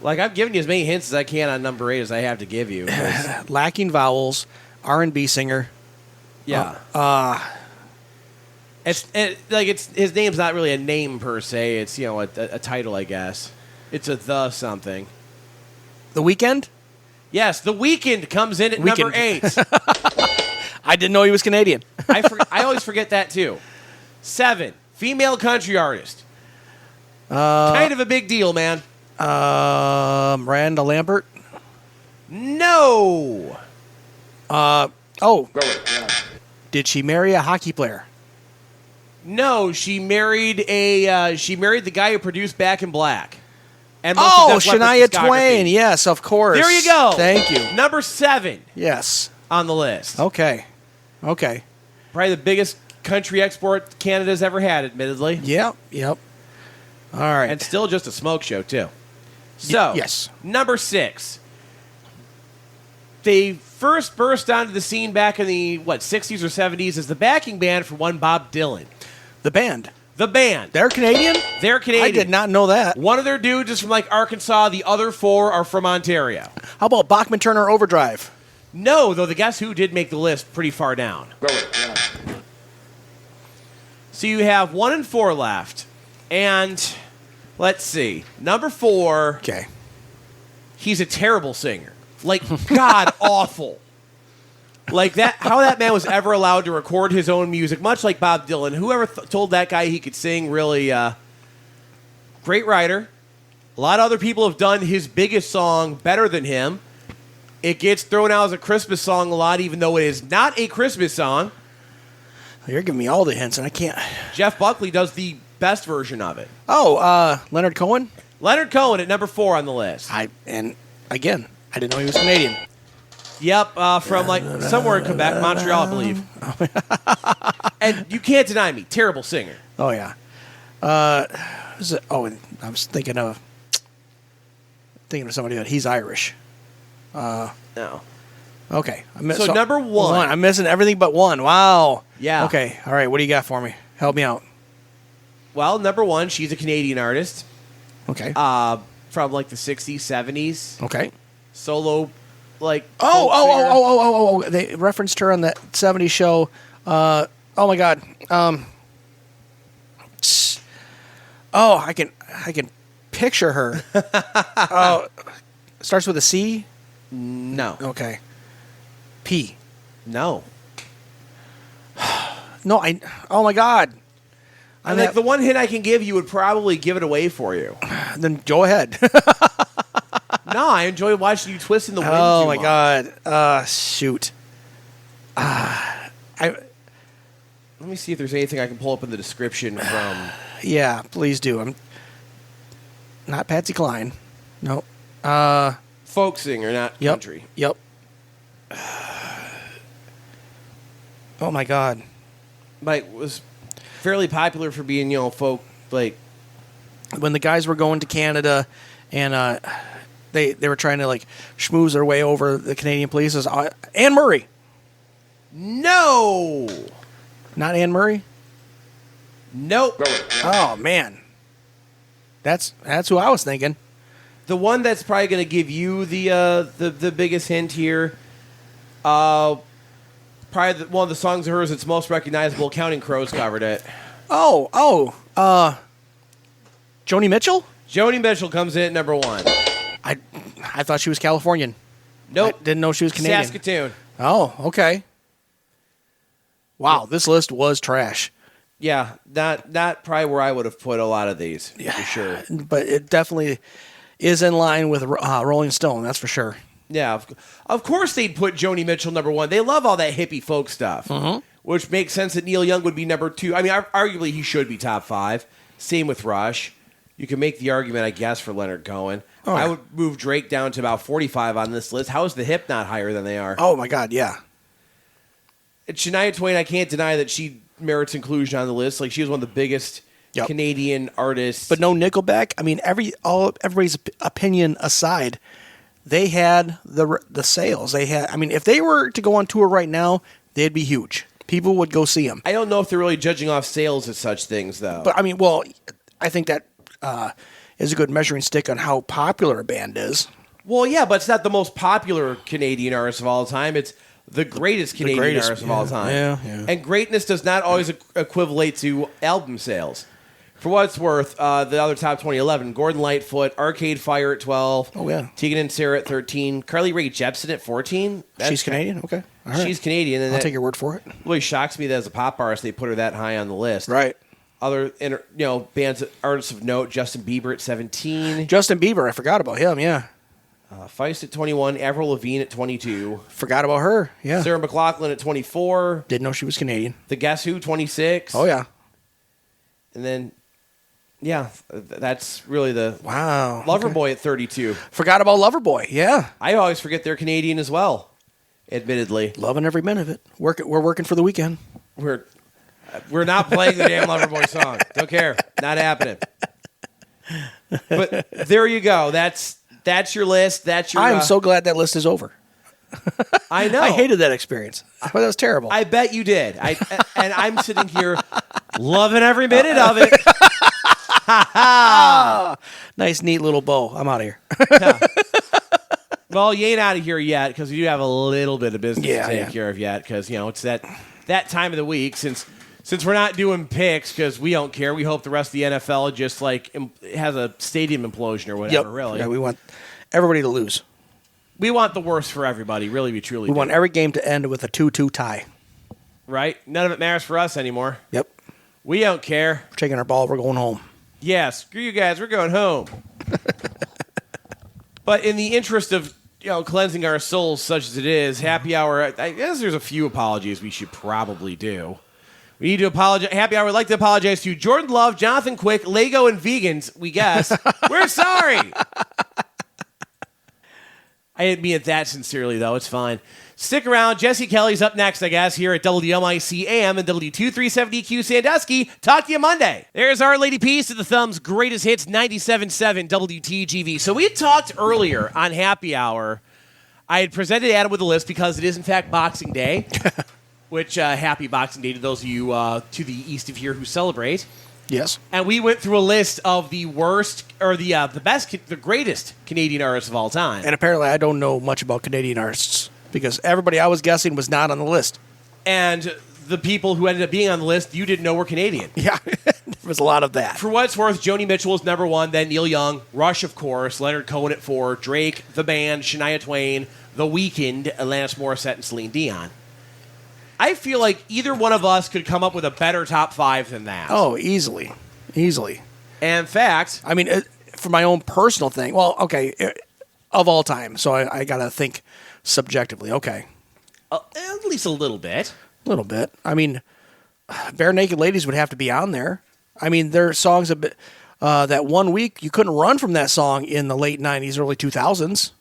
Like, I've given you as many hints as I can on number 8 as I have to give you. Lacking vowels, R&B singer. Yeah. It's his name's not really a name per se. It's a title, I guess. It's a the something. The Weeknd? Yes, The Weeknd comes in at number 8. I didn't know he was Canadian. I always forget that too. 7, female country artist. Kind of a big deal, man. Miranda Lambert? No. Did she marry a hockey player? No, she married the guy who produced Back in Black. And most of Def Leppard's Shania discography. Twain. Yes, of course. There you go. Thank you. Number 7 Yes. on the list. Okay. Probably the biggest country export Canada's ever had, admittedly. Yep. All right. And still just a smoke show, too. So, yes. Number 6. They first burst onto the scene back in the, 60s or 70s as the backing band for one Bob Dylan. The band. They're Canadian? They're Canadian. I did not know that. One of their dudes is from, Arkansas. The other 4 are from Ontario. How about Bachman Turner Overdrive? No, though the Guess Who did make the list pretty far down. So you have 1 and 4 left. And let's see. Number 4. Okay. He's a terrible singer. God awful. How that man was ever allowed to record his own music, much like Bob Dylan. Whoever told that guy he could sing, really great writer. A lot of other people have done his biggest song better than him. It gets thrown out as a Christmas song a lot, even though it is not a Christmas song. You're giving me all the hints, and I can't. Jeff Buckley does the best version of it. Leonard Cohen? Leonard Cohen at number 4 on the list. And again, I didn't know he was Canadian. Yep, from somewhere in Quebec, Montreal, I believe. And you can't deny me, terrible singer. Oh yeah. I was thinking of somebody that he's Irish. No. Okay. So number one. I'm missing everything but one. Wow. Yeah. Okay. All right. What do you got for me? Help me out. Well, number one, she's a Canadian artist. Okay. From like the 60s, 70s. Okay. Solo, like. Oh. They referenced her on that 70s show. Oh my God. I can picture her. Oh, starts with a C? No. Okay. P. No. No, oh my God. I think the one hint I can give you would probably give it away for you. Then go ahead. No, I enjoy watching you twist in the wind. Oh too my much. God. Shoot. Let me see if there's anything I can pull up in the description from. Yeah, please do. I'm not Patsy Cline. No. Folk singer, not country. Yep. Oh my God. Mike was fairly popular for being, folk, like. When the guys were going to Canada and they were trying to like schmooze their way over the Canadian police, Anne Murray. No. Not Anne Murray? Nope. Oh man. That's who I was thinking. The one that's probably going to give you the biggest hint here, probably one of the songs of hers that's most recognizable. Counting Crows covered it. Joni Mitchell? Joni Mitchell comes in at number one. I thought she was Californian. Nope. I didn't know she was Canadian. Saskatoon. Oh, okay. Wow, this list was trash. Yeah, not probably where I would have put a lot of these, for sure. But it definitely is in line with Rolling Stone, that's for sure. Yeah, of course they'd put Joni Mitchell number one. They love all that hippie folk stuff, which makes sense that Neil Young would be number two. I mean, arguably he should be top five. Same with Rush. You can make the argument, I guess, for Leonard Cohen. Oh, yeah. I would move Drake down to about 45 on this list. How is the hip not higher than they are? Oh, my God, yeah. And Shania Twain, I can't deny that she merits inclusion on the list. Like, she was one of the biggest Canadian artists. But no Nickelback. I mean, everybody's opinion aside, they had the sales. They had. I mean, if they were to go on tour right now, they'd be huge. People would go see them. I don't know if they're really judging off sales as such things, though. But I mean, well, I think that is a good measuring stick on how popular a band is. Well, yeah, but it's not the most popular Canadian artist of all time. It's the greatest Canadian artist of all time. Yeah. And greatness does not always equivalate to album sales. For what it's worth, the other top 2011, Gordon Lightfoot, Arcade Fire at 12. Oh, yeah. Tegan and Sarah at 13. Carly Rae Jepsen at 14. She's Canadian? Okay. All right. She's Canadian. And I'll take your word for it. Really shocks me that as a pop artist, they put her that high on the list. Right. Other bands, artists of note, Justin Bieber at 17. Justin Bieber, I forgot about him, yeah. Feist at 21. Avril Lavigne at 22. Forgot about her, yeah. Sarah McLachlan at 24. Didn't know she was Canadian. The Guess Who, 26. Oh, yeah. And then, yeah, that's really the... Wow. Loverboy at 32. Forgot about Loverboy, yeah. I always forget they're Canadian as well, admittedly. Loving every minute of it. We're working for the weekend. We're not playing the damn Loverboy song. Don't care. Not happening. But there you go. That's your list. That's your... I'm so glad that list is over. I know. I hated that experience. That was terrible. I bet you did. And I'm sitting here loving every minute of it. Nice, neat little bow. I'm out of here. Yeah. Well, you ain't out of here yet because we do have a little bit of business to take care of yet because, it's that time of the week since we're not doing picks because we don't care. We hope the rest of the NFL just has a stadium implosion or whatever, really. Yeah, we want everybody to lose. We want the worst for everybody. Really, we truly do. We want every game to end with a 2-2 tie. Right? None of it matters for us anymore. Yep. We don't care. We're taking our ball. We're going home. Yeah, screw you guys. We're going home. But in the interest of cleansing our souls such as it is, happy hour, I guess there's a few apologies we should probably do. We need to apologize. Happy hour would like to apologize to Jordan Love, Jonathan Quick, Lego, and vegans, we guess. We're sorry. I didn't mean it that sincerely, though. It's fine. Stick around. Jesse Kelly's up next, I guess, here at WMIC AM and W2370Q Sandusky. Talk to you Monday. There's Our Lady Peace of the Thumb's greatest hits, 97.7 WTGV. So we had talked earlier on Happy Hour. I had presented Adam with a list because it is, in fact, Boxing Day, which happy Boxing Day to those of you to the east of here who celebrate. Yes. And we went through a list of the worst, or the best, the greatest Canadian artists of all time. And apparently I don't know much about Canadian artists because everybody I was guessing was not on the list. And the people who ended up being on the list, you didn't know were Canadian. Yeah, there was a lot of that. For what it's worth, Joni Mitchell was number one, then Neil Young, Rush, of course, Leonard Cohen at 4, Drake, The Band, Shania Twain, The Weeknd, Alanis Morissette, and Celine Dion. I feel like either one of us could come up with a better top 5 than that. Oh, easily. Easily. And in fact, I mean, for my own personal thing, well, okay, of all time, so I got to think subjectively. Okay. at least a little bit. A little bit. I mean, Bare Naked Ladies would have to be on there. I mean, their songs that one week you couldn't run from that song in the late 90s, early 2000s.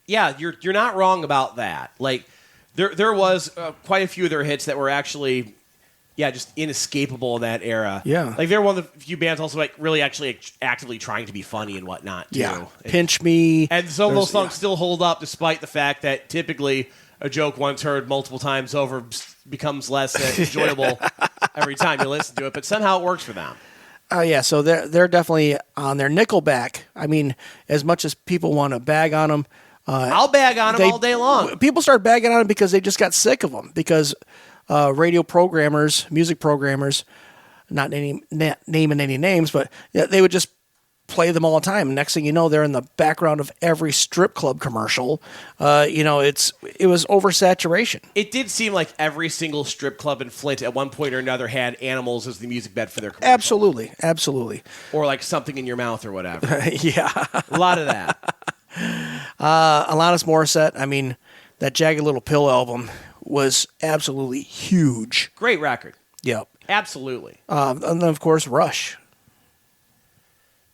Yeah, you're not wrong about that. Like there was quite a few of their hits that were actually just inescapable in that era. Yeah. Like they're one of the few bands also like really actually actively trying to be funny and whatnot too. Yeah. Pinch Me. And some of those songs still hold up despite the fact that typically a joke once heard multiple times over becomes less enjoyable every time you listen to it, but somehow it works for them. Yeah, so they're definitely on there. Nickelback, I mean, as much as people want to bag on them, I'll bag on them all day long. People start bagging on them because they just got sick of them. Because radio programmers, music programmers, not naming any names, but they would just play them all the time. Next thing you know, they're in the background of every strip club commercial. It was oversaturation. It did seem like every single strip club in Flint at one point or another had animals as the music bed for their commercial. Absolutely. Or like something in your mouth or whatever. Yeah. A lot of that. Alanis Morissette, I mean, that Jagged Little Pill album was absolutely huge. Great record. Yep. Absolutely. And then, of course, Rush.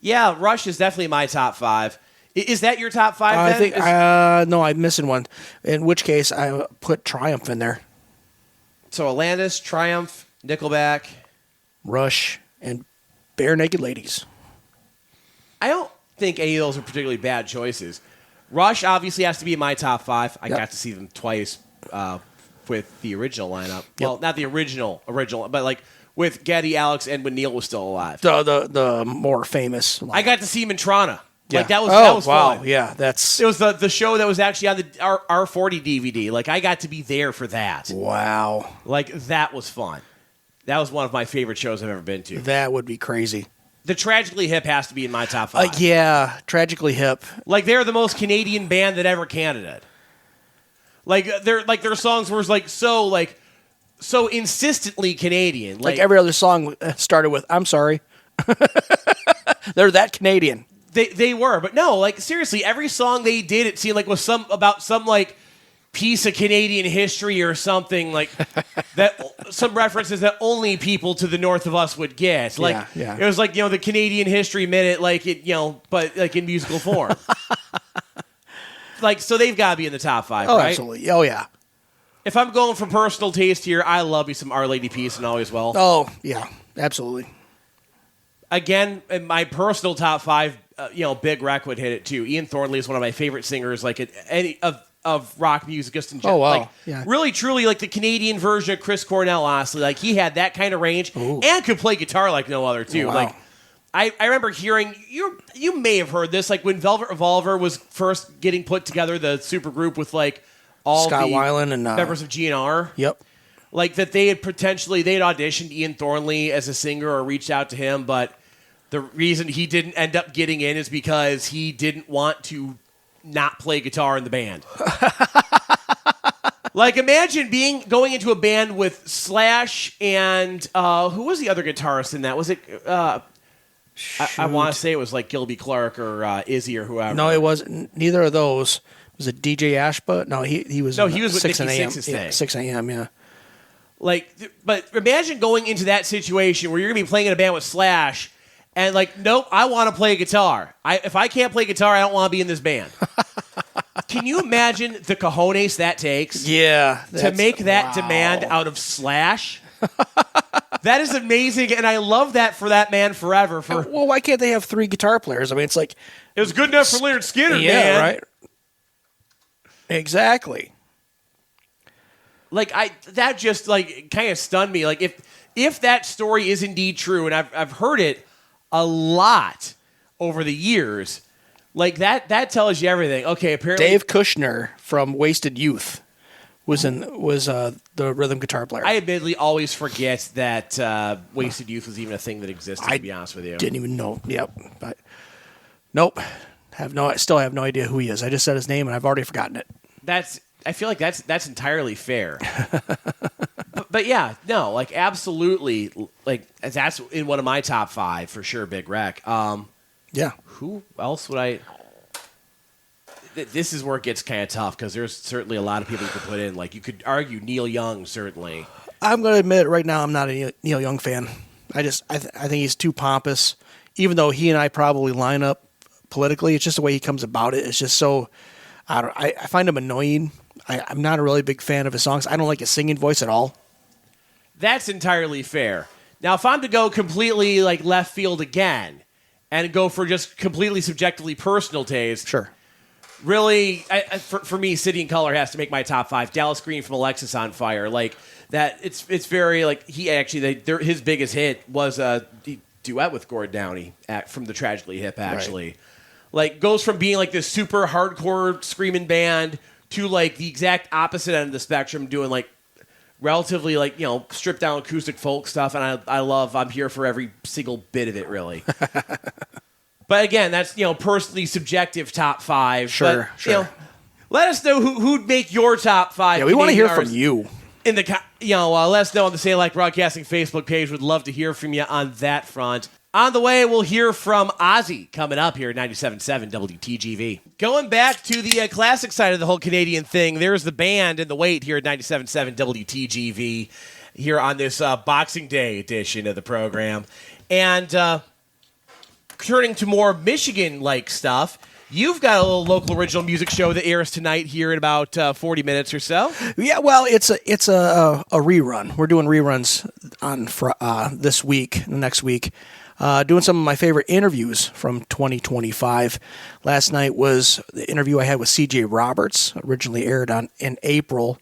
Yeah, Rush is definitely my top 5. Is that your top 5 then? I think, no, I'm missing one. In which case, I put Triumph in there. So Alanis, Triumph, Nickelback. Rush, and Bare Naked Ladies. I don't think any of those are particularly bad choices. Rush obviously has to be in my top 5. I got to see them twice with the original lineup. Yep. Well, not the original, but like with Geddy, Alex, and when Neil was still alive. The more famous. I got to see him in Toronto. Yeah. Like that was wow. fun. Yeah, It was the show that was actually on the R40 DVD. Like I got to be there for that. Wow. Like that was fun. That was one of my favorite shows I've ever been to. That would be crazy. The Tragically Hip has to be in my top 5. Yeah, Tragically Hip. Like they're the most Canadian band that ever candidated. Their songs were so insistently Canadian. Like every other song started with "I'm sorry." They're that Canadian. They were, but no, like seriously, every song they did it seemed like was about some like piece of Canadian history or something like that. Some references that only people to the north of us would get. Like yeah. It was like the Canadian History Minute, like it but like in musical form. Like so, they've got to be in the top 5. Oh, right? absolutely. Oh, yeah. If I'm going for personal taste here, I love me some Our Lady Peace and Always Well. Oh, yeah, absolutely. Again, in my personal top 5, Big Wreck would hit it too. Ian Thornley is one of my favorite singers, like of rock music, just in general. Oh, wow. Like, yeah. Really, truly, like the Canadian version of Chris Cornell, honestly. Like, he had that kind of range and could play guitar like no other, too. Wow. Like, I remember hearing, you may have heard this, like when Velvet Revolver was first getting put together, the supergroup with like all Scott the Weiland and members of GNR. Yep. Like that they had auditioned Ian Thornley as a singer or reached out to him, but the reason he didn't end up getting in is because he didn't want to not play guitar in the band. Like imagine going into a band with Slash and who was the other guitarist in that? Was it I want to say it was like Gilby Clarke or Izzy or whoever. No, it wasn't. Neither of those. Was it DJ Ashba? No, he was. No, he was with 6 Nikki a.m. Sixx's Yeah, thing. 6 a.m. Yeah. Like, but imagine going into that situation where you're gonna be playing in a band with Slash, and like, nope, I want to play guitar. If I can't play guitar, I don't want to be in this band. Can you imagine the cojones that takes? Yeah. To make that demand out of Slash? That is amazing, and I love that for that man forever. Well, why can't they have 3 guitar players? I mean, it's like... It was good enough for Leonard Skinner, yeah, man. right? Exactly. Like, that just, like, kind of stunned me. Like, if that story is indeed true, and I've heard it a lot over the years, like, that tells you everything. Okay, apparently... Dave Kushner from Wasted Youth was the rhythm guitar player. I admittedly always forget that Wasted Youth was even a thing that existed, to be honest with you. Didn't even know. Yep. But, nope. Still have no idea who he is. I just said his name, and I've already forgotten it. I feel like that's entirely fair. but yeah, no, like absolutely, like that's in one of my top 5 for sure. Big Wreck. Yeah. Who else would I? This is where it gets kind of tough because there's certainly a lot of people you could put in. Like you could argue Neil Young, certainly. I'm going to admit right now I'm not a Neil Young fan. I think he's too pompous. Even though he and I probably line up politically, it's just the way he comes about it. It's just so. I find him annoying. I'm not a really big fan of his songs. I don't like his singing voice at all. That's entirely fair. Now, if I'm to go completely like left field again and go for just completely subjectively personal taste, sure. Really, for me, City and Color has to make my top 5. Dallas Green from Alexis on Fire, like that. It's very like he actually his biggest hit was a duet with Gord Downey from the Tragically Hip, actually. Right. Like, goes from being, like, this super hardcore screaming band to, like, the exact opposite end of the spectrum, doing, like, relatively, like, you know, stripped-down acoustic folk stuff, and I'm here for every single bit of it, really. But, again, that's, you know, personally subjective top 5. Sure, but, sure. You know, let us know who'd make your top 5. Yeah, we want to hear from you. In the, let us know on the Say Like Broadcasting Facebook page. Would love to hear from you on that front. On the way, we'll hear from Ozzy coming up here at 97.7 WTGV. Going back to the classic side of the whole Canadian thing, there's the band in the wait here at 97.7 WTGV here on this Boxing Day edition of the program. And turning to more Michigan-like stuff, you've got a little local original music show that airs tonight here in about 40 minutes or so. Yeah, well, it's a rerun. We're doing reruns on this week, next week. Doing some of my favorite interviews from 2025. Last night was the interview I had with C.J. Roberts, originally aired in April.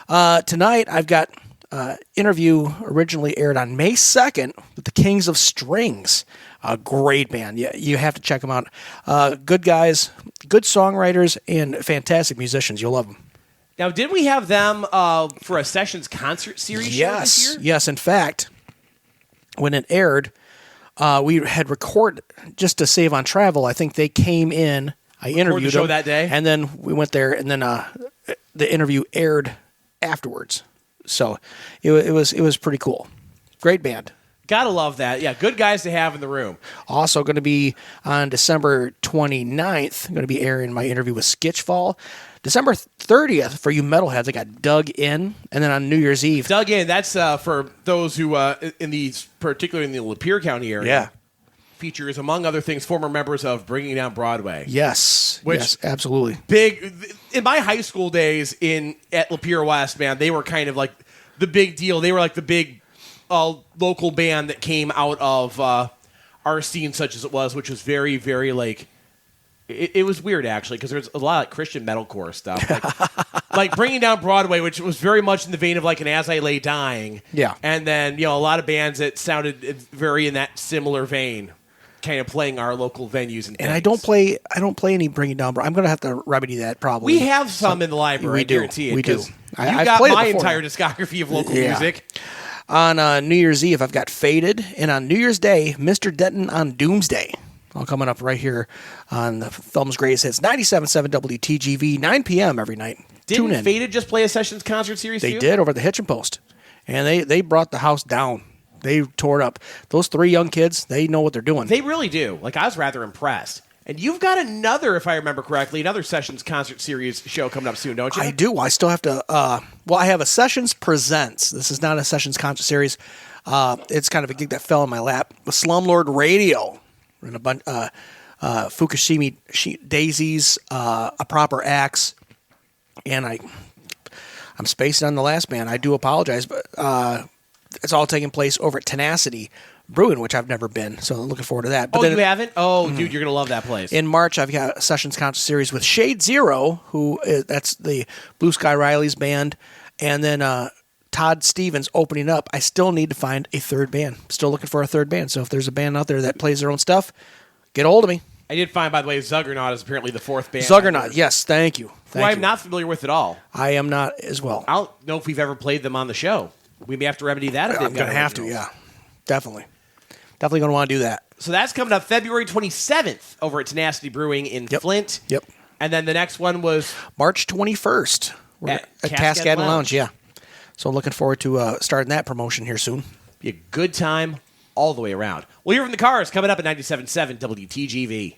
Tonight, I've got interview originally aired on May 2nd with the Kings of Strings. A great band. Yeah, you have to check them out. Good guys, good songwriters, and fantastic musicians. You'll love them. Now, did we have them for a Sessions concert series show this year? Yes. In fact, when it aired, we had recorded, just to save on travel, I think they came in, I interviewed the show them, that day? and then we went there, and then the interview aired afterwards. So it was pretty cool. Great band. Gotta love that. Yeah, good guys to have in the room. Also going to be on December 29th, going to be airing my interview with Skitchfall. December 30th, for you metalheads, I got Dug In, and then on New Year's Eve. Dug In, that's for those who, particularly in the Lapeer County area, features, among other things, former members of Bringing Down Broadway. Yes, absolutely. Big, in my high school days at Lapeer West, man, they were kind of like the big deal. They were like the big local band that came out of our scene, such as it was, which was very, very, like, it was weird, actually, because there's a lot of like, Christian metalcore stuff. Like Bringing Down Broadway, which was very much in the vein of like an As I Lay Dying. Yeah. And then, a lot of bands that sounded very in that similar vein, kind of playing our local venues. And I don't play any Bringing Down Broadway. I'm going to have to remedy that probably. We have some in the library, we do. I guarantee it. We do. You've I've got played my it before. entire discography of local music. On New Year's Eve, I've got Faded, and on New Year's Day, Mr. Denton on Doomsday. All coming up right here on the Film's Greatest Hits, 97.7 WTGV, 9 p.m. every night. Tune in. Didn't Faded just play a Sessions concert series They too? did, over the Hitchin' Post. And they brought the house down. They tore it up. Those 3 young kids, they know what they're doing. They really do. Like, I was rather impressed. And you've got another, if I remember correctly, another Sessions concert series show coming up soon, don't you? I do. I still have to. I have a Sessions Presents. This is not a Sessions concert series. It's kind of a gig that fell in my lap. With Slumlord Radio. We're in Fukushima daisies, a proper axe, and I'm spacing on the last band. I do apologize, but it's all taking place over at Tenacity Brewing, which I've never been, so I'm looking forward to that. But you haven't? Oh, dude, you're going to love that place. In March, I've got a Sessions Concert Series with Shade Zero, that's the Blue Sky Riley's band, and then Todd Stevens opening up. I still need to find a third band. Still looking for a third band, so if there's a band out there that plays their own stuff, get a hold of me. I did find, by the way, Zuggernaut is apparently the fourth band. Zuggernaut, yes, thank you. Who I'm not familiar with at all. I am not as well. I don't know if we've ever played them on the show. We may have to remedy that. I'm going to have to, yeah. Definitely. Definitely going to want to do that. So that's coming up February 27th over at Tenacity Brewing in Flint. Yep. And then the next one was March 21st. We're at Cascade Lounge, yeah. So looking forward to starting that promotion here soon. Be a good time all the way around. We'll hear from the Cars coming up at 97.7 WTGV.